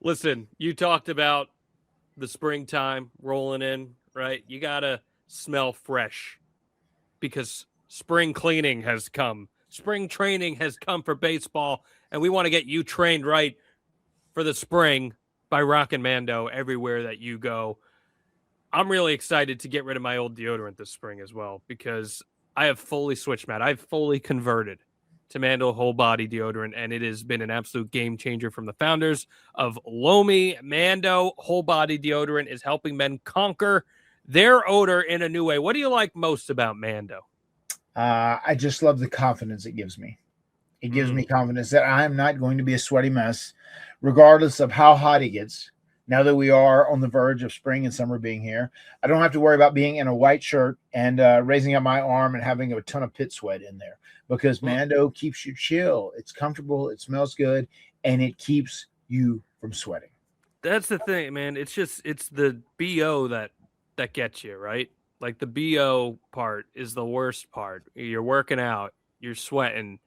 Listen, you talked about the springtime rolling in, right? You got to smell fresh because spring cleaning has come. Spring training has come for baseball, and we want to get you trained right for the spring by rocking Mando everywhere that you go. I'm really excited to get rid of my old deodorant this spring as well because I have fully switched, Matt. I've fully converted to Mando whole body deodorant, and it has been an absolute game changer from the founders of Lomi. Mando whole body deodorant is helping men conquer their odor in a new way. What do you like most about Mando? I just love the confidence it gives me. It gives me confidence that I am not going to be a sweaty mess, regardless of how hot it gets. Now that we are on the verge of spring and summer being here, I don't have to worry about being in a white shirt and raising up my arm and having a ton of pit sweat in there because Mando keeps you chill. It's comfortable. It smells good, and it keeps you from sweating. That's the thing, man. It's the BO that gets you, right? Like the BO part is the worst part. You're working out, you're sweating.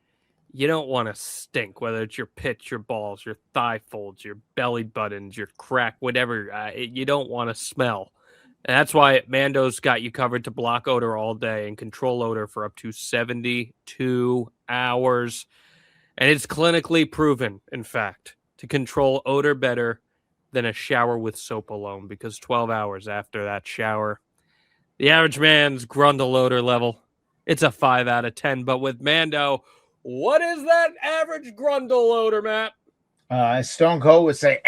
You don't want to stink, whether it's your pits, your balls, your thigh folds, your belly buttons, your crack, whatever. You don't want to smell. And that's why Mando's got you covered to block odor all day and control odor for up to 72 hours. And it's clinically proven, in fact, to control odor better than a shower with soap alone, because 12 hours after that shower, the average man's grundle odor level, it's a 5 out of 10. But with Mando, what is that average grundle odor, Matt? Stone Cold would say,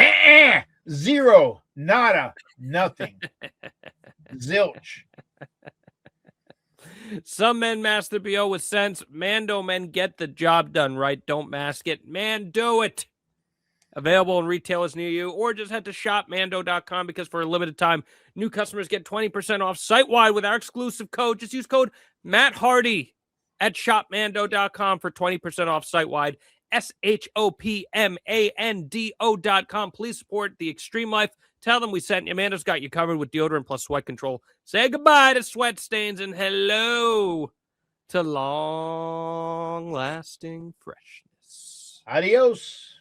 zero, nada, nothing, zilch. Some men mask the BO with sense. Mando men get the job done right. Don't mask it. Mando it. Available in retailers near you, or just head to shopmando.com because for a limited time, new customers get 20% off site-wide with our exclusive code. Just use code Matt Hardy at shopmando.com for 20% off site-wide. SHOPMANDO.com. Please support the Extreme Life. Tell them we sent you. Amanda's got you covered with deodorant plus sweat control. Say goodbye to sweat stains and hello to long-lasting freshness. Adios.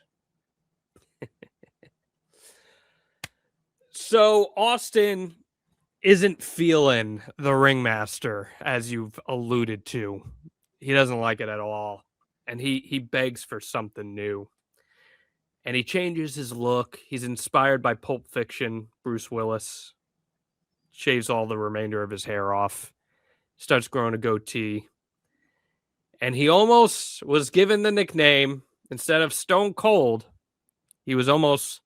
So Austin isn't feeling the ringmaster, as you've alluded to. He doesn't like it at all. And he begs for something new. And he changes his look. He's inspired by Pulp Fiction, Bruce Willis. Shaves all the remainder of his hair off. Starts growing a goatee. And he almost was given the nickname, instead of Stone Cold, he was almost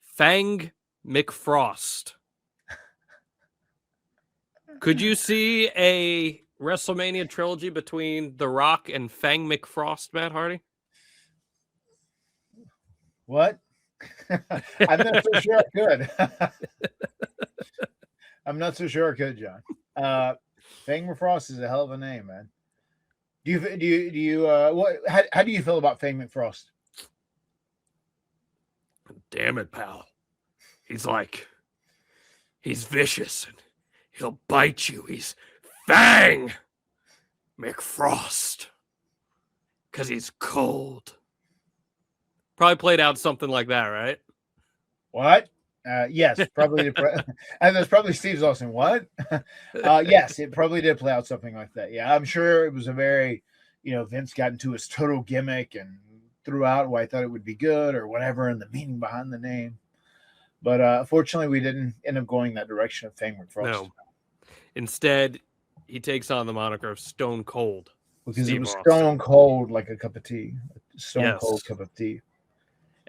Fang McFrost. Could you see a WrestleMania trilogy between The Rock and Fang McFrost, Matt Hardy? What? I'm not so sure I could. I'm not so sure I could, John. Fang McFrost is a hell of a name, man. Do you how do you feel about Fang McFrost? Damn it, pal. He's vicious and he'll bite you. He's Fang McFrost. Because he's cold. Probably played out something like that, right? What? Yes, probably. And that's probably Steve Austin. What? Yes, it probably did play out something like that. Yeah, I'm sure it was a very, Vince got into his total gimmick and threw out why I thought it would be good or whatever, and the meaning behind the name. But fortunately, we didn't end up going that direction of Fang McFrost. No. Instead, he takes on the moniker of Stone Cold. Because Steve it was Austin. Stone cold like a cup of tea. Cold cup of tea.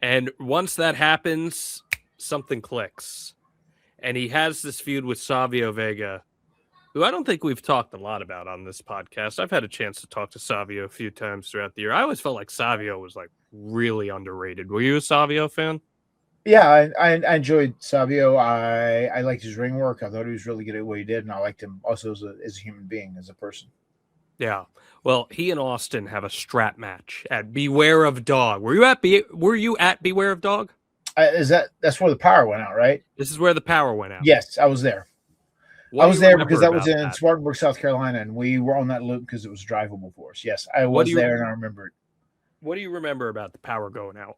And once that happens, something clicks. And he has this feud with Savio Vega, who I don't think we've talked a lot about on this podcast. I've had a chance to talk to Savio a few times throughout the year. I always felt like Savio was like really underrated. Were you a Savio fan? Yeah, I enjoyed Savio. I liked his ring work. I thought he was really good at what he did, and I liked him also as a human being, as a person. Yeah. Well, he and Austin have a strap match at Beware of Dog. Were you at Beware of Dog? That's where the power went out, right? This is where the power went out. Yes, I was there. What I was there because that remember was in about that? Spartanburg, South Carolina, and we were on that loop because it was drivable for us. Yes, I was there, and I remember it. What do you remember about the power going out?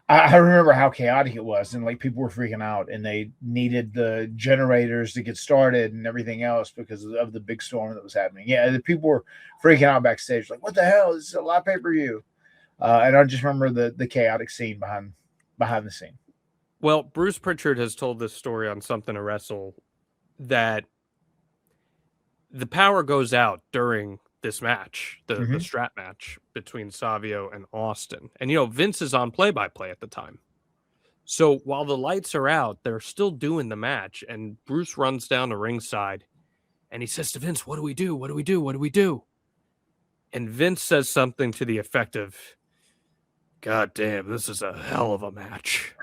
I remember how chaotic it was, and like people were freaking out, and they needed the generators to get started and everything else because of the big storm that was happening. Yeah, the people were freaking out backstage, like, "What the hell? This is a live pay-per-view." And I just remember the chaotic scene behind the scene. Well, Bruce Pritchard has told this story on Something to Wrestle that the power goes out during this match, the strap match between Savio and Austin. And, Vince is on play-by-play at the time. So while the lights are out, they're still doing the match. And Bruce runs down the ringside and he says to Vince, "What do we do? What do we do? What do we do?" And Vince says something to the effect of, "God damn, this is a hell of a match."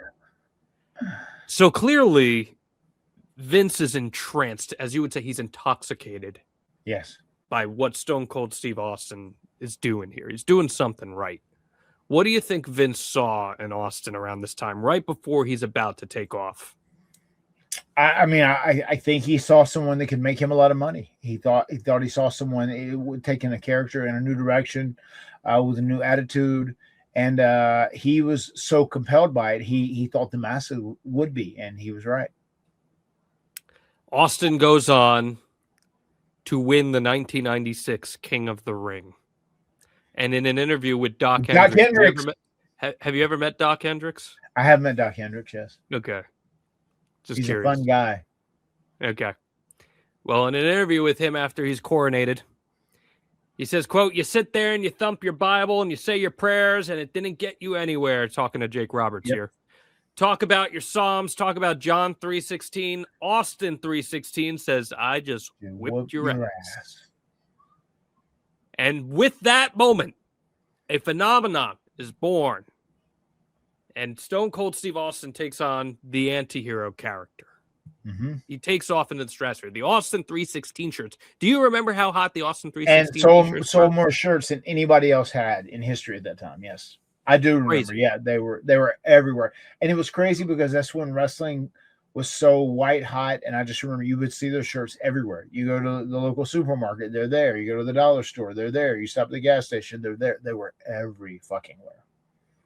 So clearly, Vince is entranced, as you would say, he's intoxicated. Yes. By what Stone Cold Steve Austin is doing here. He's doing something right. What do you think Vince saw in Austin around this time, right before he's about to take off? I think he saw someone that could make him a lot of money. He thought he saw someone taking a character in a new direction, with a new attitude, and he was so compelled by it. He thought the masses would be, and he was right. Austin goes on to win the 1996 King of the Ring. And in an interview with Doc Hendricks. Have you ever met Doc Hendricks? I have met Doc Hendricks, yes. Okay. He's curious. A fun guy. Okay. Well, in an interview with him after he's coronated, he says, quote, "You sit there and you thump your Bible and you say your prayers and it didn't get you anywhere," talking to Jake Roberts here. "Talk about your Psalms, talk about John 3:16. Austin 3:16 says, I just whipped your ass." And with that moment, a phenomenon is born. And Stone Cold Steve Austin takes on the anti-hero character. He takes off into the stratosphere. The Austin 3:16 shirts. Do you remember how hot the Austin 3:16 and sold more shirts than anybody else had in history at that time? Yes. I do remember. Crazy. Yeah, they were everywhere. And it was crazy because that's when wrestling was so white hot. And I just remember you would see those shirts everywhere. You go to the local supermarket, they're there. You go to the dollar store, they're there. You stop at the gas station, they're there. They were every fucking where.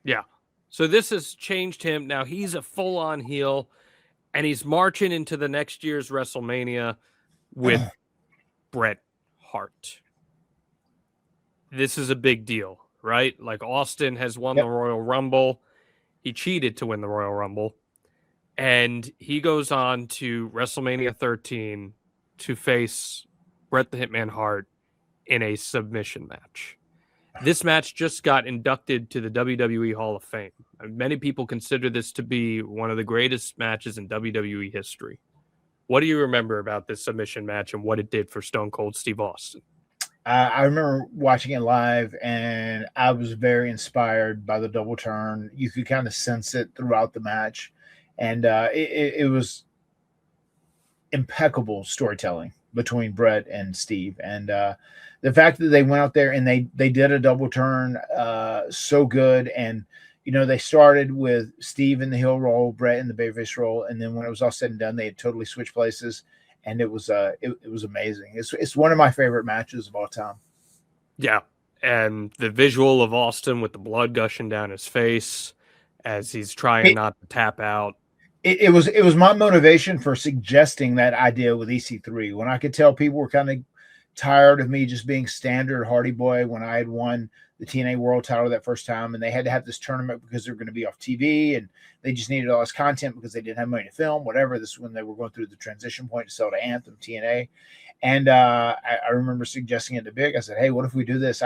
Yeah. So this has changed him. Now he's a full-on heel, and he's marching into the next year's WrestleMania with Bret Hart. This is a big deal. Right? Like Austin has won the Royal Rumble. He cheated to win the Royal Rumble. And he goes on to WrestleMania 13 to face Bret the Hitman Hart in a submission match. This match just got inducted to the WWE Hall of Fame. Many people consider this to be one of the greatest matches in WWE history. What do you remember about this submission match and what it did for Stone Cold Steve Austin? I remember watching it live, and I was very inspired by the double turn. You could kind of sense it throughout the match, and it was impeccable storytelling between Bret and Steve. And the fact that they went out there and they did a double turn so good, and they started with Steve in the heel role, Bret in the babyface role, and then when it was all said and done, they had totally switched places. And it was amazing. It's one of my favorite matches of all time. Yeah, and the visual of Austin with the blood gushing down his face as he's trying not to tap out. It was my motivation for suggesting that idea with EC3 when I could tell people were kind of tired of me just being standard Hardy Boy when I had won the TNA World Title that first time, and they had to have this tournament because they're going to be off TV, and they just needed all this content because they didn't have money to film, whatever. This is when they were going through the transition point to sell to Anthem, TNA. And I remember suggesting it to Big. I said, "Hey, what if we do this?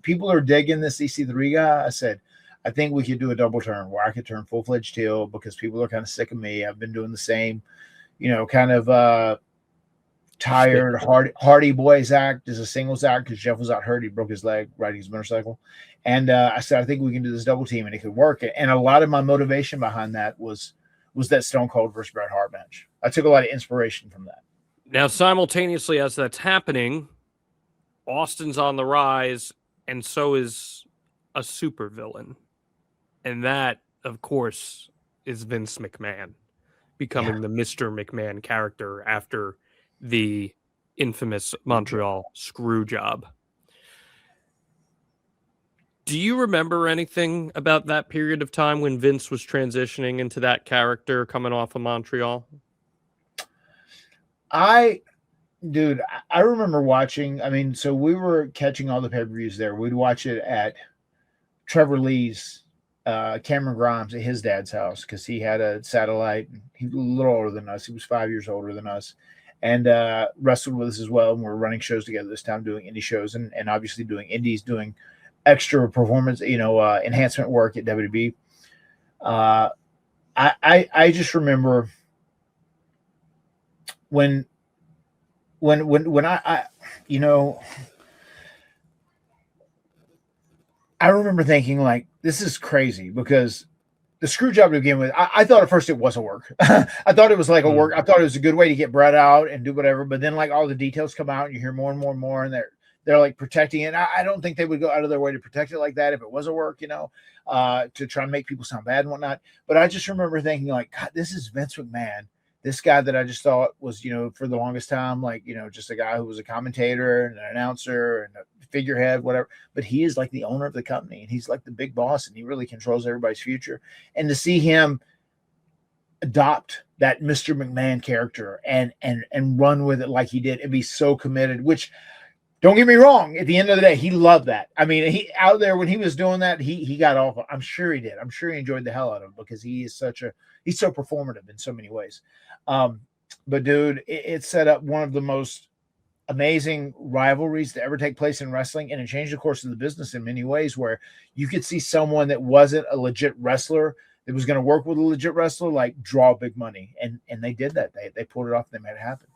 People are digging this EC3 guy." I said, I think we could do a double turn where I could turn full-fledged heel because people are kind of sick of me. I've been doing the same, kind of tired Hardy Boys act as a singles act because Jeff was out hurt. He broke his leg riding his motorcycle. And I said, I think we can do this double team and it could work. And a lot of my motivation behind that was that Stone Cold versus Bret Hart match. I took a lot of inspiration from that. Now, simultaneously as that's happening, Austin's on the rise, and so is a supervillain. And that, of course, is Vince McMahon becoming the Mr. McMahon character after the infamous Montreal screw job. Do you remember anything about that period of time when Vince was transitioning into that character coming off of Montreal? I remember watching. I mean, so we were catching all the pay-per-views there. We'd watch it at Trevor Lee's, Cameron Grimes at his dad's house because he had a satellite. He was a little older than us. He was 5 years older than us, and wrestled with us as well. And we were running shows together this time, doing indie shows and obviously doing indies, doing extra performance, enhancement work at WWE. I just remember when I remember thinking like, this is crazy because the screw job to begin with, I thought at first it was a work. I thought it was like a work. I thought it was a good way to get Brett out and do whatever. But then like all the details come out and you hear more and more and more, and they're like protecting it. I don't think they would go out of their way to protect it like that if it was a work, to try and make people sound bad and whatnot. But I just remember thinking like, God, this is Vince McMahon. This guy that I just thought was, for the longest time, like, just a guy who was a commentator and an announcer and a figurehead, whatever. But he is like the owner of the company and he's like the big boss and he really controls everybody's future. And to see him adopt that Mr. McMahon character and run with it like he did and be so committed, which, don't get me wrong, at the end of the day, he loved that. I mean, he out there when he was doing that, he got off. I'm sure he did. I'm sure he enjoyed the hell out of it because he's so performative in so many ways. But dude, it set up one of the most amazing rivalries to ever take place in wrestling, and it changed the course of the business in many ways, where you could see someone that wasn't a legit wrestler that was going to work with a legit wrestler like draw big money, and they did that. They pulled it off. They made it happen.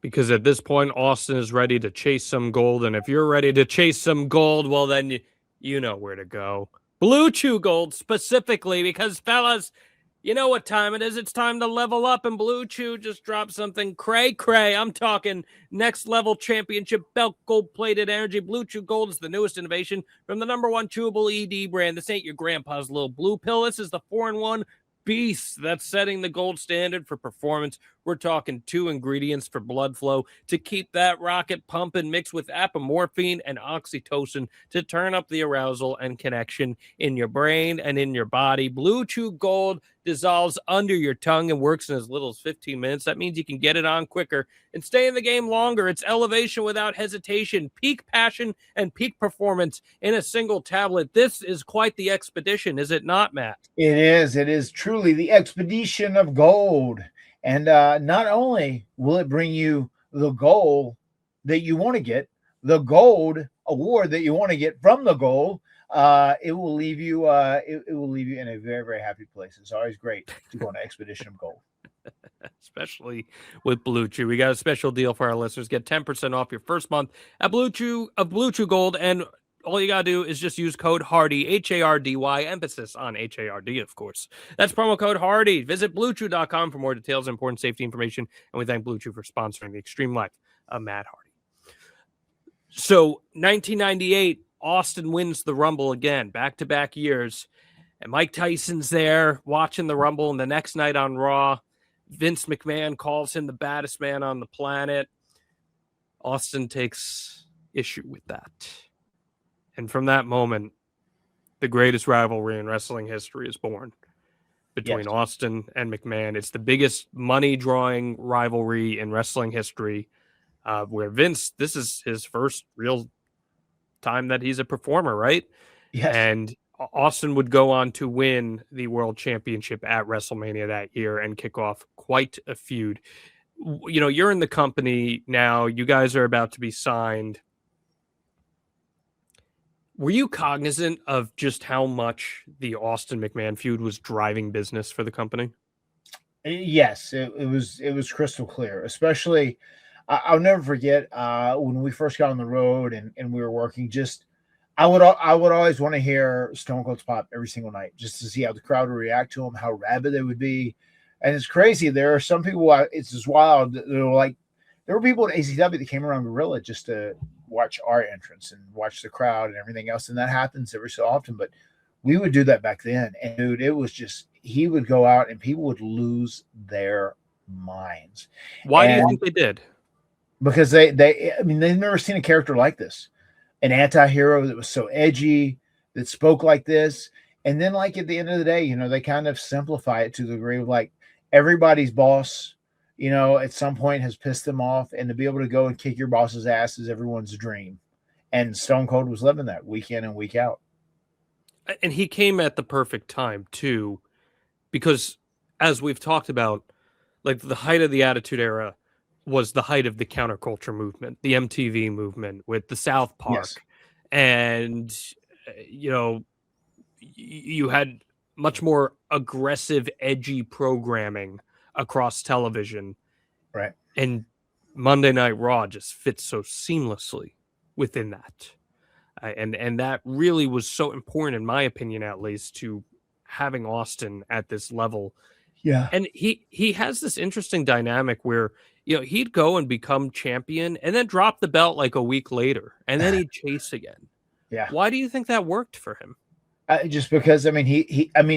Because at this point, Austin is ready to chase some gold. And if you're ready to chase some gold, well, then you know where to go. Blue Chew Gold specifically, because, fellas, you know what time it is. It's time to level up, and Blue Chew just dropped something cray-cray. I'm talking next-level championship belt gold-plated energy. Blue Chew Gold is the newest innovation from the #1 chewable ED brand. This ain't your grandpa's little blue pill. This is the 4-in-1 beast that's setting the gold standard for performance. We're talking 2 ingredients for blood flow to keep that rocket pumping, mixed with apomorphine and oxytocin to turn up the arousal and connection in your brain and in your body. Blue Chew Gold dissolves under your tongue and works in as little as 15 minutes. That means you can get it on quicker and stay in the game longer. It's elevation without hesitation, peak passion and peak performance in a single tablet. This is quite the expedition, is it not, Matt? It is. It is truly the expedition of gold. And not only will it bring you the goal that you want to get, the gold award that you want to get from the goal, it will leave you. It will leave you in a very, very happy place. It's always great to go on an expedition of gold, especially with Blue Chew. We got a special deal for our listeners. Get 10% off your first month at Blue Chew Gold, and all you got to do is just use code HARDY, HARDY, emphasis on HARD, of course. That's promo code HARDY. Visit BlueChew.com for more details and important safety information. And we thank Blue Chew for sponsoring the Extreme Life of Matt Hardy. So, 1998, Austin wins the Rumble again, back-to-back years. And Mike Tyson's there watching the Rumble. And the next night on Raw, Vince McMahon calls him the baddest man on the planet. Austin takes issue with that. And from that moment, the greatest rivalry in wrestling history is born between Austin and McMahon. It's the biggest money-drawing rivalry in wrestling history, where Vince, this is his first real time that he's a performer, right? Yes. And Austin would go on to win the World Championship at WrestleMania that year and kick off quite a feud. You're in the company now. You guys are about to be signed. Were you cognizant of just how much the Austin McMahon feud was driving business for the company? Yes, it was crystal clear. Especially, I'll never forget when we first got on the road and we were working. Just I would always want to hear Stone Cold's pop every single night, just to see how the crowd would react to him, how rabid they would be. And it's crazy. There are some people. It's just wild. They're like, there were people at ACW that came around Gorilla just to watch our entrance and watch the crowd and everything else, and that happens every so often. But we would do that back then, and dude, it was just he would go out and people would lose their minds. Why do you think they did? Because I mean, they've never seen a character like this, an anti-hero that was so edgy, that spoke like this. And then, like, at the end of the day, they kind of simplify it to the degree of like everybody's boss, at some point has pissed them off, and to be able to go and kick your boss's ass is everyone's dream. And Stone Cold was living that week in and week out. And he came at the perfect time too, because as we've talked about, like the height of the Attitude Era was the height of the counterculture movement, the MTV movement with the South Park. Yes. And, you had much more aggressive, edgy programming across television. Right. And Monday Night Raw just fits so seamlessly within that. And that really was so important, in my opinion, at least, to having Austin at this level. Yeah. And he has this interesting dynamic where, he'd go and become champion and then drop the belt like a week later, and then he'd chase again. Yeah. Why do you think that worked for him? Just because, I mean,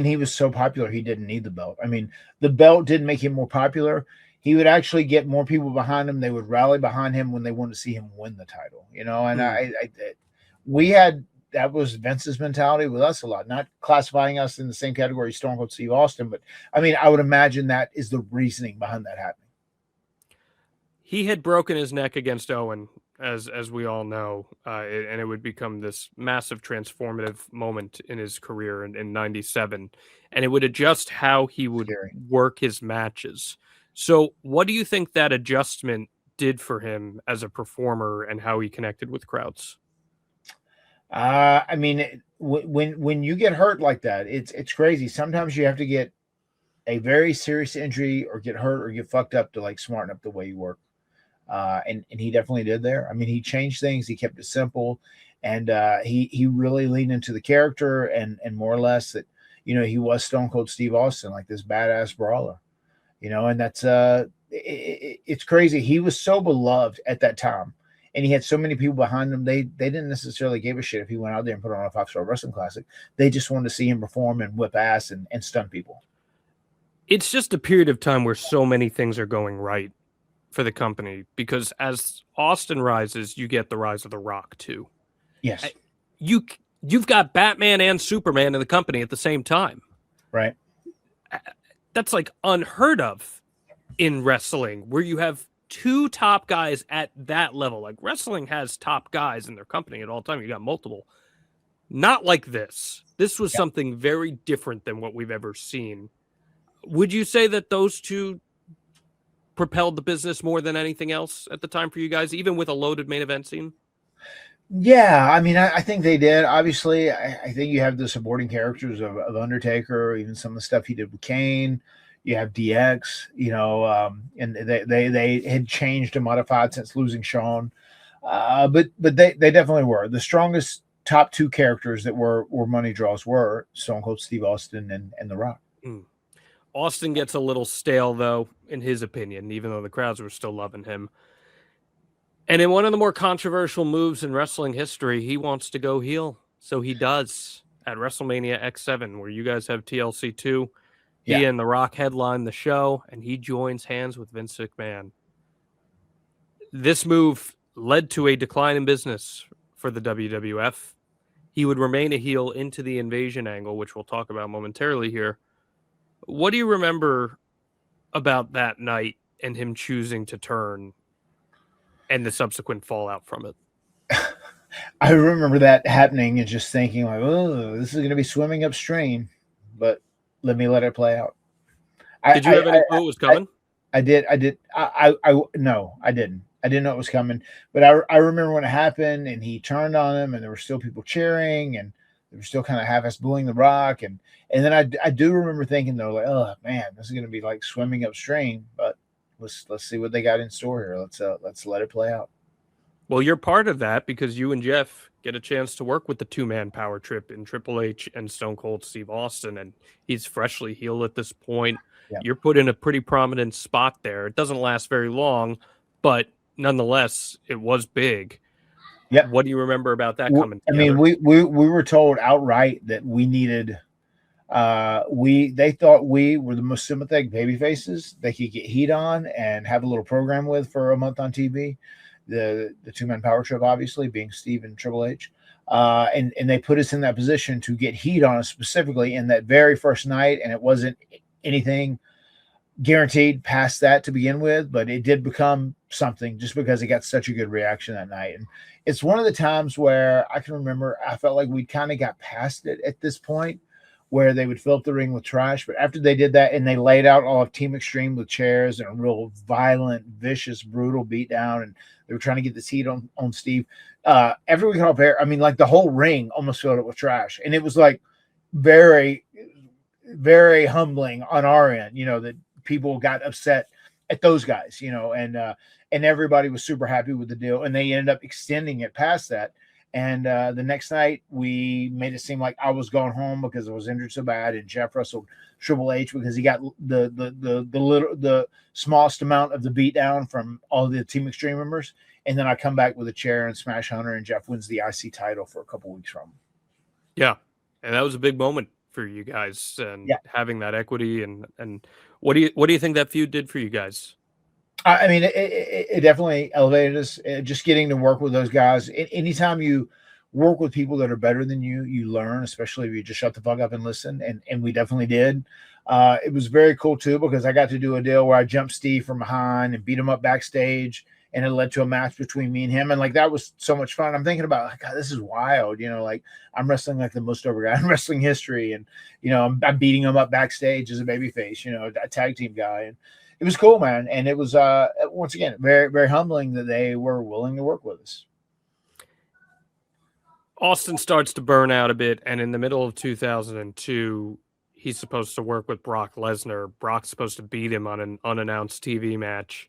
he was so popular, he didn't need the belt. I mean, the belt didn't make him more popular. He would actually get more people behind him. They would rally behind him when they wanted to see him win the title, and that was Vince's mentality with us a lot, not classifying us in the same category as Stone Cold Steve Austin. But I mean, I would imagine that is the reasoning behind that happening. He had broken his neck against Owen, as we all know, and it would become this massive transformative moment in his career in 97, and it would adjust how he would work his matches. So what do you think that adjustment did for him as a performer and how he connected with crowds? I mean, when you get hurt like that, it's crazy. Sometimes you have to get a very serious injury or get hurt or get fucked up to like smarten up the way you work. And he definitely did there. I mean, he changed things. He kept it simple, and he really leaned into the character and more or less that, he was Stone Cold Steve Austin, like this badass brawler, and that's it's crazy. He was so beloved at that time, and he had so many people behind him. They didn't necessarily give a shit if he went out there and put on a 5-star wrestling classic. They just wanted to see him perform and whip ass and stun people. It's just a period of time where so many things are going right for the company, because as Austin rises, you get the rise of The Rock too. Yes. You've got Batman and Superman in the company at the same time. Right. That's like unheard of in wrestling, where you have two top guys at that level. Like, wrestling has top guys in their company at all time. You got multiple. Not like this. This was something very different than what we've ever seen. Would you say that those two propelled the business more than anything else at the time for you guys, even with a loaded main event scene? Yeah, I mean, I think they did. Obviously, I think you have the supporting characters of Undertaker, even some of the stuff he did with Kane. You have DX, and they had changed and modified since losing Shawn. But they definitely were the strongest top two characters that were money draws were Stone Cold Steve Austin and The Rock. Austin gets a little stale, though, in his opinion, even though the crowds were still loving him. And in one of the more controversial moves in wrestling history, he wants to go heel. So he does at WrestleMania X7, where you guys have TLC2. He and The Rock headline the show, and he joins hands with Vince McMahon. This move led to a decline in business for the WWF. He would remain a heel into the Invasion angle, which we'll talk about momentarily here. What do you remember about that night and him choosing to turn and the subsequent fallout from it? I remember that happening and just thinking like, oh, this is going to be swimming upstream, but let it play out. Did you have any clue it was coming? I did. No, I didn't. I didn't know it was coming, but I remember when it happened and he turned on him and there were still people cheering and they were still kind of half-ass booing The Rock. And then I do remember thinking though, like, oh man, this is going to be like swimming upstream, but let's see what they got in store here. Let's let it play out. Well, you're part of that because you and Jeff get a chance to work with the two-man power trip in Triple H and Stone Cold Steve Austin, and he's freshly healed at this point. Yeah. You're put in a pretty prominent spot there. It doesn't last very long, but nonetheless, it was big. Yep. What do you remember about that coming I together? mean, we were told outright that we needed they thought we were the most sympathetic baby faces they could get heat on and have a little program with for a month on TV. The two-man power trip, obviously, being Steve and Triple H. And they put us in that position to get heat on us specifically in that very first night, and it wasn't anything guaranteed past that to begin with, but it did become something just because it got such a good reaction that night. And it's one of the times where I can remember I felt like we kind of got past it at this point where they would fill up the ring with trash. But after they did that and they laid out all of Team Extreme with chairs and a real violent, vicious, brutal beatdown, and they were trying to get this heat on Steve. Every week off air, I mean, like the whole ring almost filled up with trash. And it was like very, very humbling on our end, that people got upset at those guys, and everybody was super happy with the deal. And they ended up extending it past that. And the next night, we made it seem like I was going home because I was injured so bad, and Jeff wrestled Triple H because he got the smallest amount of the beatdown from all the Team Extreme members. And then I come back with a chair and smash Hunter, and Jeff wins the IC title for a couple weeks from him. Yeah, and that was a big moment for you guys, and having that equity. And what do you think that feud did for you guys? I mean, it definitely elevated us. Just getting to work with those guys. Anytime you work with people that are better than you, you learn, especially if you just shut the fuck up and listen. And we definitely did. It was very cool, too, because I got to do a deal where I jumped Steve from behind and beat him up backstage. And it led to a match between me and him. And, like, that was so much fun. I'm thinking about, like, God, this is wild. Like, I'm wrestling like the most over guy in wrestling history. And, I'm beating him up backstage as a babyface, a tag team guy. And it was cool, man. And it was, once again, very, very humbling that they were willing to work with us. Austin starts to burn out a bit. And in the middle of 2002, he's supposed to work with Brock Lesnar. Brock's supposed to beat him on an unannounced TV match.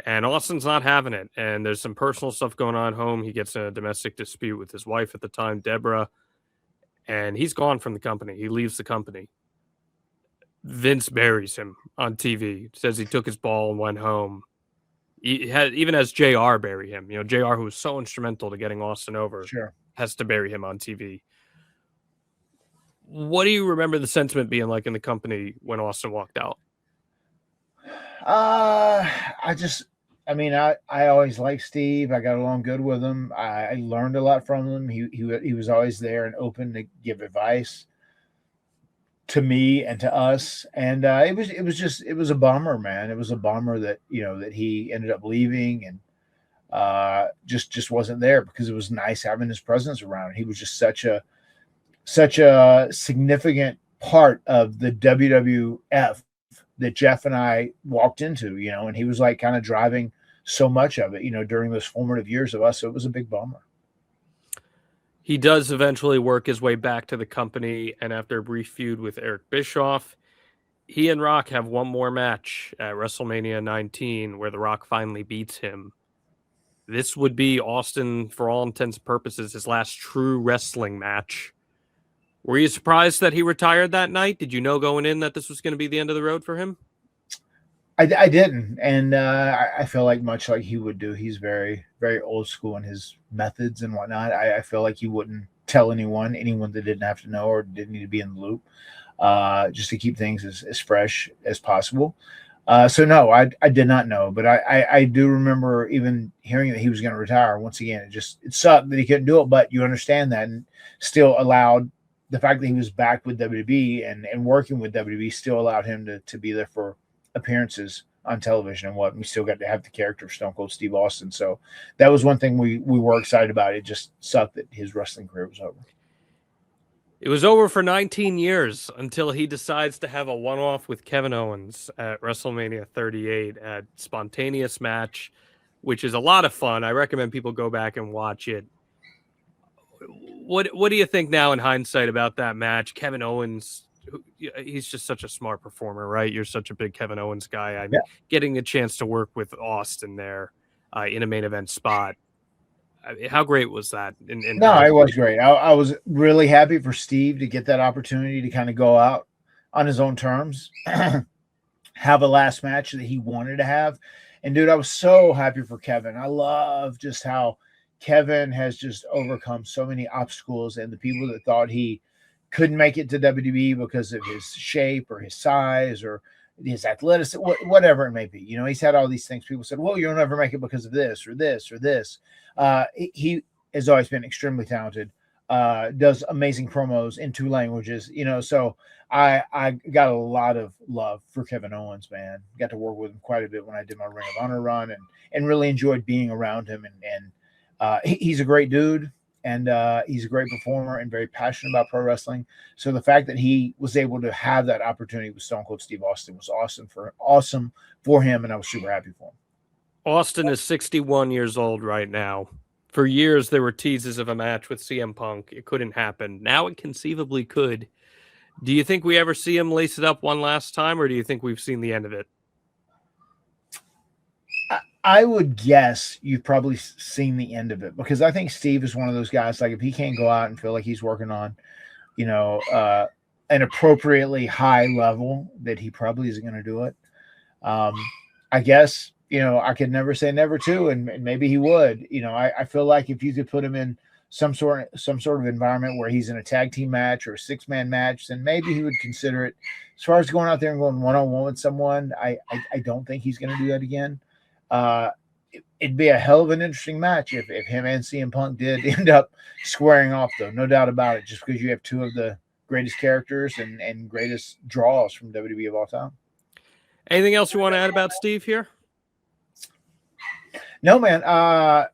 And Austin's not having it. And there's some personal stuff going on at home. He gets in a domestic dispute with his wife at the time, Deborah. And he's gone from the company. He leaves the company. Vince buries him on TV. Says he took his ball and went home. He even has JR bury him. JR, who was so instrumental to getting Austin over, has to bury him on TV. What do you remember the sentiment being like in the company when Austin walked out? I always liked Steve. I got along good with him. I learned a lot from him. He was always there and open to give advice to me and to us. And it was a bummer, man. It was a bummer that, that he ended up leaving and just wasn't there, because it was nice having his presence around. He was just such a significant part of the WWF that Jeff and I walked into, and he was like kind of driving so much of it, during those formative years of us. So it was a big bummer. He does eventually work his way back to the company, and after a brief feud with Eric Bischoff, he and Rock have one more match at WrestleMania 19 where The Rock finally beats him. This would be Austin, for all intents and purposes, his last true wrestling match. Were you surprised that he retired that night? Did you know going in that this was going to be the end of the road for him? I didn't, and I feel like much like he would do. He's very, very old school in his methods and whatnot. I feel like he wouldn't tell anyone that didn't have to know or didn't need to be in the loop, just to keep things as fresh as possible. So no, I did not know, but I do remember even hearing that he was going to retire. Once again, it sucked that he couldn't do it, but you understand that, and still allowed the fact that he was back with WWE and working with WWE still allowed him to be there for appearances on television, and we still got to have the character of Stone Cold Steve Austin. So that was one thing we were excited about. It just sucked that his wrestling career was over. It was over for 19 years until he decides to have a one-off with Kevin Owens at WrestleMania 38 at spontaneous match. which is a lot of fun. I recommend people go back and watch it. What do you think now in hindsight about that match? Kevin Owens, he's just such a smart performer, right? You're such a big Kevin Owens guy. I'm getting a chance to work with Austin there in a main event spot. I mean, how great was that? No, it was great. I was really happy for Steve to get that opportunity to kind of go out on his own terms, have a last match that he wanted to have. And dude, I was so happy for Kevin. I love just how Kevin has just overcome so many obstacles, and the people that thought he couldn't make it to WWE because of his shape or his size or his athleticism, whatever it may be. You know, he's had all these things. People said, well, you'll never make it because of this or this or this. He has always been extremely talented, does amazing promos in 2 languages, you know, so I got a lot of love for Kevin Owens, man. Got to work with him quite a bit when I did my Ring of Honor run, and really enjoyed being around him. And he's a great dude, and he's a great performer and very passionate about pro wrestling. So the fact that he was able to have that opportunity with Stone Cold Steve Austin was awesome for him, and I was super happy for him. Austin is 61 years old right now. For years, there were teases of a match with CM Punk. It couldn't happen. Now it conceivably could. Do you think we ever see him lace it up one last time, or do you think we've seen the end of it? I would guess you've probably seen the end of it, because I think Steve is one of those guys, like if he can't go out and feel like he's working on, you know, an appropriately high level, that he probably isn't going to do it. I guess, you know, I could never say never too, and maybe he would. You know, I feel like if you could put him in some sort of environment where he's in a tag team match or a 6-man match, then maybe he would consider it. As far as going out there and going one-on-one with someone, I don't think he's going to do that again. It'd be a hell of an interesting match if him and CM Punk did end up squaring off, though, no doubt about it, just because you have 2 of the greatest characters and greatest draws from WWE of all time. Anything else you want to add about Steve here? No, man. I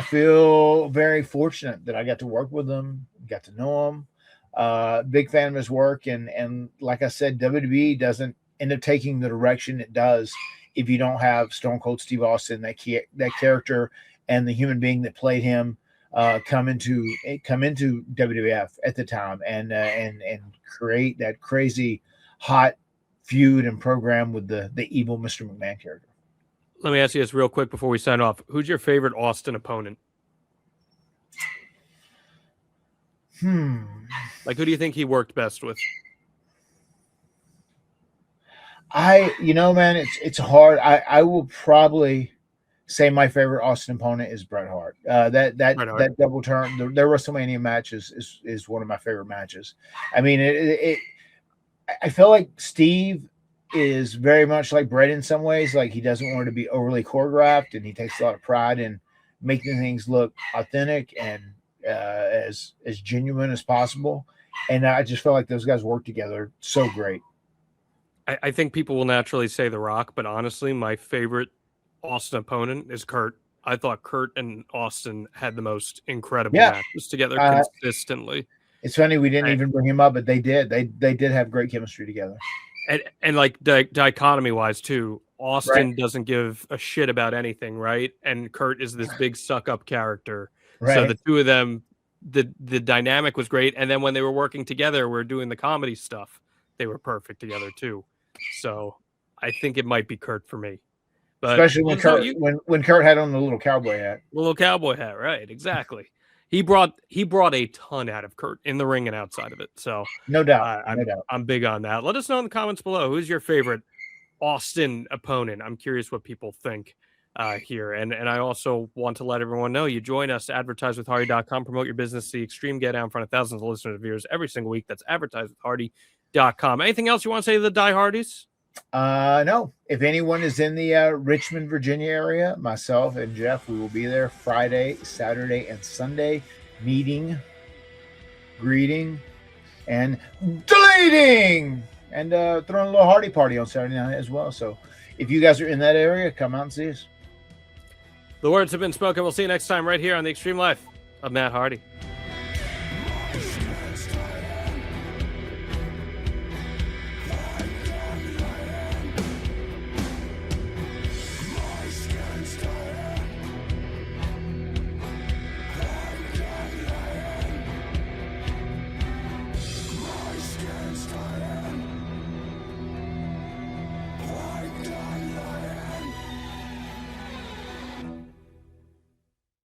feel very fortunate that I got to work with him, got to know him. Big fan of his work, and like I said, WWE doesn't end up taking the direction it does if you don't have Stone Cold Steve Austin, that character and the human being that played him, come into WWF at the time, and create that crazy hot feud and program with the evil Mr. McMahon character. Let me ask you this real quick before we sign off. Who's your favorite Austin opponent? Like, who do you think he worked best with? Man, it's hard. I will probably say my favorite Austin opponent is Bret Hart. That double turn, their WrestleMania match is one of my favorite matches. I mean, I feel like Steve is very much like Bret in some ways. Like, he doesn't want it to be overly choreographed, and he takes a lot of pride in making things look authentic and as genuine as possible. And I just feel like those guys work together so great. I think people will naturally say The Rock, but honestly, my favorite Austin opponent is Kurt. I thought Kurt and Austin had the most incredible matches together consistently. It's funny we didn't even bring him up, but they did. They did have great chemistry together. And like dichotomy wise too, Austin doesn't give a shit about anything, right? And Kurt is this big suck up character. Right. So the 2 of them, the dynamic was great. And then when they were working together, we're doing the comedy stuff, they were perfect together too. So I think it might be Kurt for me. But especially when Kurt had on the little cowboy hat. The little cowboy hat, right? Exactly. He brought a ton out of Kurt in the ring and outside of it. So no doubt. I'm big on that. Let us know in the comments below, who's your favorite Austin opponent. I'm curious what people think here. And I also want to let everyone know, you join us, advertisewithhardy.com, promote your business, the extreme get out in front of thousands of listeners and viewers every single week. That's advertisewithhardy.com. Anything else you want to say to the diehardies? No. If anyone is in the Richmond, Virginia area, myself and Jeff, we will be there Friday, Saturday, and Sunday, meeting, greeting, and deleting, and throwing a little Hardy party on Saturday night as well. So if you guys are in that area, come out and see us. The words have been spoken. We'll see you next time right here on The Extreme Life of Matt Hardy.